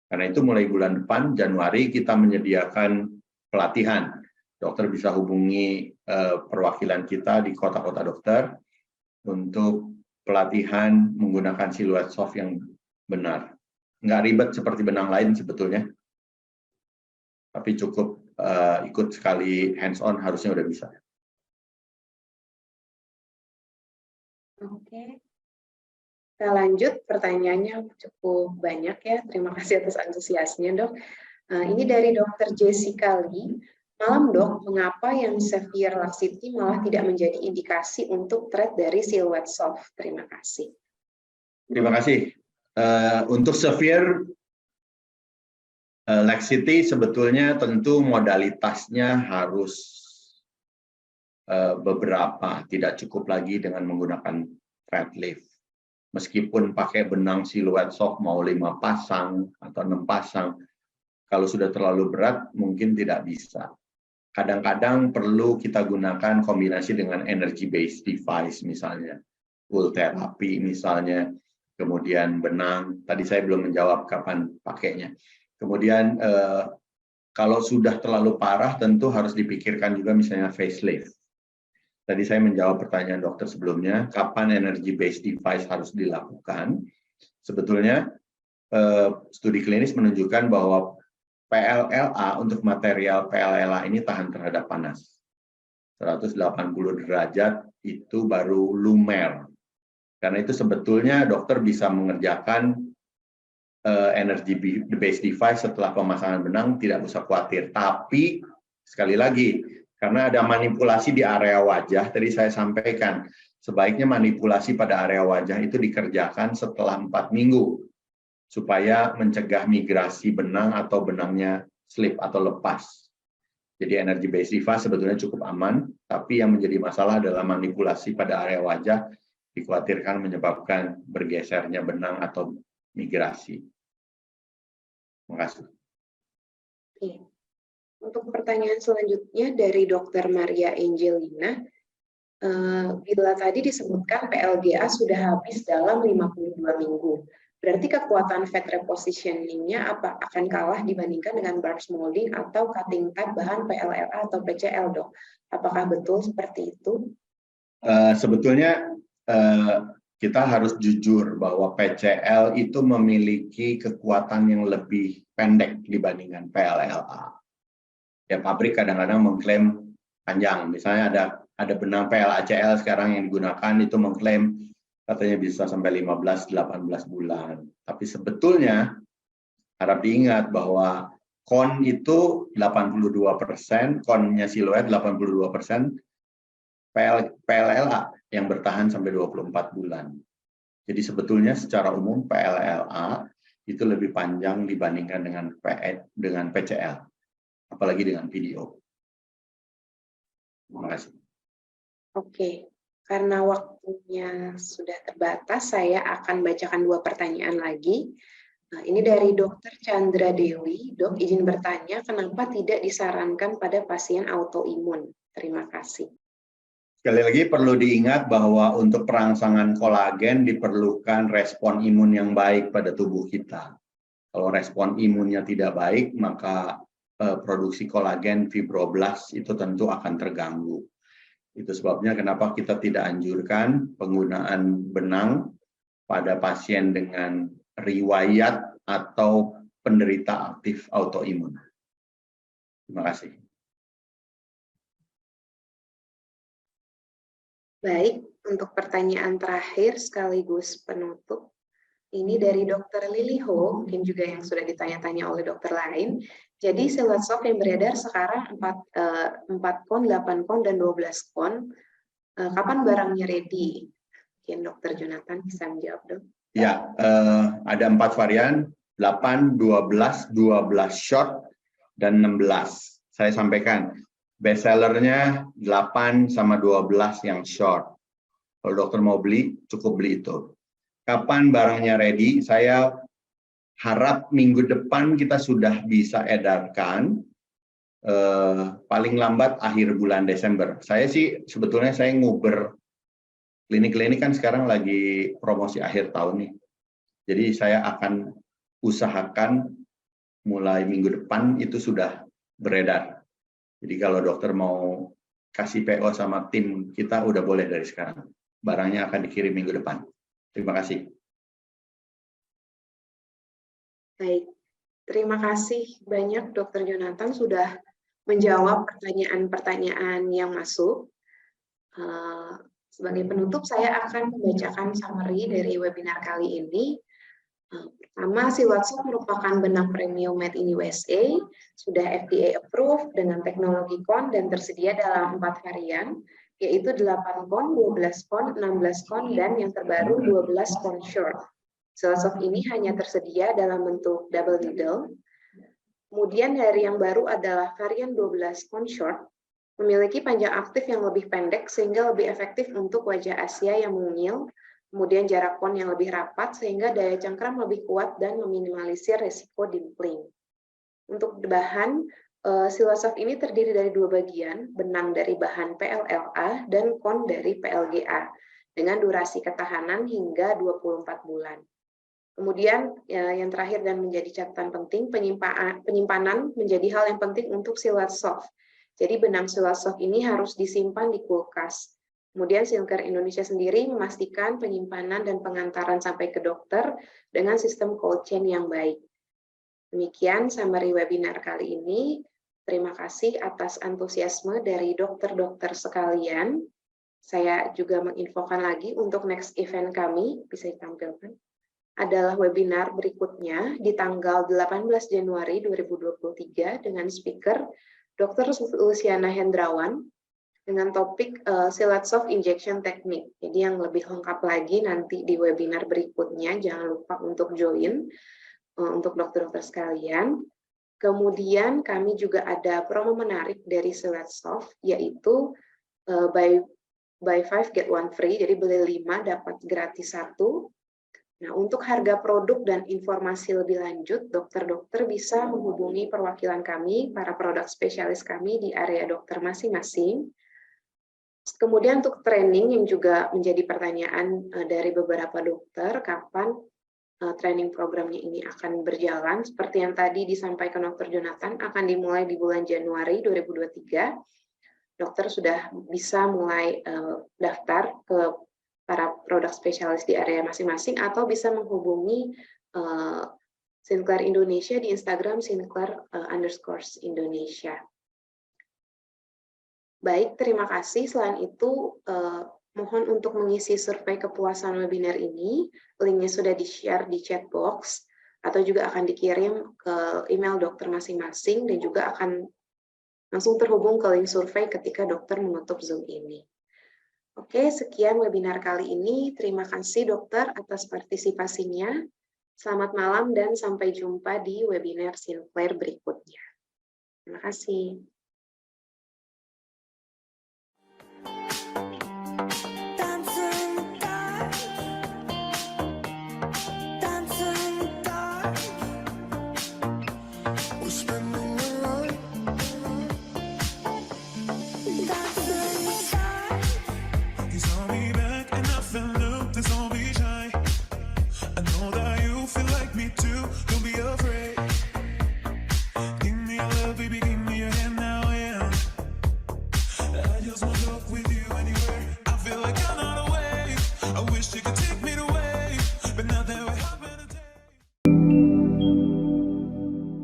Karena itu mulai bulan depan, Januari, kita menyediakan pelatihan. Dokter bisa hubungi perwakilan kita di kota-kota dokter untuk pelatihan menggunakan siluet soft yang benar. Nggak ribet seperti benang lain sebetulnya, tapi cukup ikut sekali hands-on harusnya udah bisa. Oke. Kita lanjut, pertanyaannya cukup banyak ya. Terima kasih atas antusiasnya, Dok. Ini dari Dr. Jessica Lee. Malam, Dok, mengapa yang severe laxity malah tidak menjadi indikasi untuk thread dari siluet soft? Terima kasih. Terima kasih. Untuk severe laxity sebetulnya tentu modalitasnya harus beberapa, tidak cukup lagi dengan menggunakan thread lift. Meskipun pakai benang siluet soft mau 5 pasang atau 6 pasang, kalau sudah terlalu berat mungkin tidak bisa. Kadang-kadang perlu kita gunakan kombinasi dengan energy based device, misalnya wool therapy misalnya, kemudian benang. Tadi saya belum menjawab kapan pakainya. Kemudian kalau sudah terlalu parah tentu harus dipikirkan juga misalnya facelift. Tadi saya menjawab pertanyaan dokter sebelumnya, kapan energy based device harus dilakukan. Sebetulnya studi klinis menunjukkan bahwa PLLA untuk material PLLA ini tahan terhadap panas. 180 derajat itu baru lumer. Karena itu sebetulnya dokter bisa mengerjakan energy based device setelah pemasangan benang, tidak usah khawatir. Tapi sekali lagi, karena ada manipulasi di area wajah, tadi saya sampaikan, sebaiknya manipulasi pada area wajah itu dikerjakan setelah 4 minggu. Supaya mencegah migrasi benang atau benangnya slip atau lepas. Jadi energy based device sebetulnya cukup aman, tapi yang menjadi masalah adalah manipulasi pada area wajah dikhawatirkan menyebabkan bergesernya benang atau migrasi. Terima kasih. Oke. Untuk pertanyaan selanjutnya dari Dr. Maria Angelina, bila tadi disebutkan PLGA sudah habis dalam 52 minggu, berarti kekuatan fat repositioning-nya akan kalah dibandingkan dengan burst molding atau cutting type bahan PLLA atau PCL, Dok? Apakah betul seperti itu? Sebetulnya kita harus jujur bahwa PCL itu memiliki kekuatan yang lebih pendek dibandingkan PLLA. Ya, pabrik kadang-kadang mengklaim panjang. Misalnya ada benang PLACL sekarang yang digunakan itu mengklaim katanya bisa sampai 15-18 bulan. Tapi sebetulnya harap diingat bahwa kon itu 82%, konnya siluet 82%, PLLA yang bertahan sampai 24 bulan. Jadi sebetulnya secara umum PLLA itu lebih panjang dibandingkan dengan PCL, apalagi dengan PDO. Terima kasih. Oke. Karena waktunya sudah terbatas, saya akan bacakan 2 pertanyaan lagi. Nah, ini dari Dr. Chandra Dewi. Dok, izin bertanya, kenapa tidak disarankan pada pasien autoimun? Terima kasih. Sekali lagi perlu diingat bahwa untuk perangsangan kolagen diperlukan respon imun yang baik pada tubuh kita. Kalau respon imunnya tidak baik, maka produksi kolagen fibroblast itu tentu akan terganggu. Itu sebabnya kenapa kita tidak anjurkan penggunaan benang pada pasien dengan riwayat atau penderita aktif autoimun. Terima kasih. Baik, untuk pertanyaan terakhir sekaligus penutup, ini dari Dr. Lily Ho, mungkin juga yang sudah ditanya-tanya oleh dokter lain. Jadi siluet soft yang beredar sekarang 4 kon, 8 kon, dan 12 kon. Kapan barangnya ready? Mungkin Dr. Jonathan bisa menjawab dong. Ya, ada 4 varian, 8, 12, 12 short, dan 16. Saya sampaikan, bestsellernya 8 sama 12 yang short. Kalau dokter mau beli, cukup beli itu. Kapan barangnya ready? Saya harap minggu depan kita sudah bisa edarkan, paling lambat akhir bulan Desember. Saya sih sebetulnya saya nguber klinik-klinik kan sekarang lagi promosi akhir tahun nih. Jadi saya akan usahakan mulai minggu depan itu sudah beredar. Jadi kalau dokter mau kasih PO sama tim kita udah boleh dari sekarang. Barangnya akan dikirim minggu depan. Terima kasih. Baik, terima kasih banyak Dr. Jonathan sudah menjawab pertanyaan-pertanyaan yang masuk. Sebagai penutup, saya akan membacakan summary dari webinar kali ini. Pertama, siluet soft merupakan benang premium made in USA, sudah FDA approved dengan teknologi kon dan tersedia dalam 4 varian, yaitu 8 kon, 12 kon, 16 kon, dan yang terbaru 12 kon short. Siluet soft ini hanya tersedia dalam bentuk double needle. Kemudian dari yang baru adalah varian 12 kon short, memiliki panjang aktif yang lebih pendek sehingga lebih efektif untuk wajah Asia yang mungil, kemudian jarak kon yang lebih rapat sehingga daya cengkram lebih kuat dan meminimalisir resiko dimpling. Untuk bahan, siluet soft ini terdiri dari 2 bagian, benang dari bahan PLLA dan kon dari PLGA, dengan durasi ketahanan hingga 24 bulan. Kemudian yang terakhir dan menjadi catatan penting, penyimpanan menjadi hal yang penting untuk siluet soft. Jadi benang siluet soft ini harus disimpan di kulkas. Kemudian Skincare Indonesia sendiri memastikan penyimpanan dan pengantaran sampai ke dokter dengan sistem cold chain yang baik. Demikian summary webinar kali ini. Terima kasih atas antusiasme dari dokter-dokter sekalian. Saya juga menginfokan lagi untuk next event kami, bisa ditampilkan, adalah webinar berikutnya di tanggal 18 Januari 2023 dengan speaker Dr. Luciana Hendrawan dengan topik siluet soft injection technique. Jadi yang lebih lengkap lagi nanti di webinar berikutnya, jangan lupa untuk join untuk dokter-dokter sekalian. Kemudian kami juga ada promo menarik dari siluet soft, yaitu buy 5 get 1 free, jadi beli 5 dapat gratis 1. Nah, untuk harga produk dan informasi lebih lanjut, dokter-dokter bisa menghubungi perwakilan kami, para produk spesialis kami di area dokter masing-masing. Kemudian untuk training yang juga menjadi pertanyaan dari beberapa dokter, kapan training programnya ini akan berjalan, seperti yang tadi disampaikan Dr. Jonathan, akan dimulai di bulan Januari 2023. Dokter sudah bisa mulai daftar ke para produk spesialis di area masing-masing atau bisa menghubungi Sinclair Indonesia di Instagram Sinclair_Indonesia. Baik, terima kasih. Selain itu, mohon untuk mengisi survei kepuasan webinar ini. Linknya sudah di-share di chat box, atau juga akan dikirim ke email dokter masing-masing, dan juga akan langsung terhubung ke link survei ketika dokter menutup Zoom ini. Oke, sekian webinar kali ini. Terima kasih dokter atas partisipasinya. Selamat malam dan sampai jumpa di webinar Sinclair berikutnya. Terima kasih.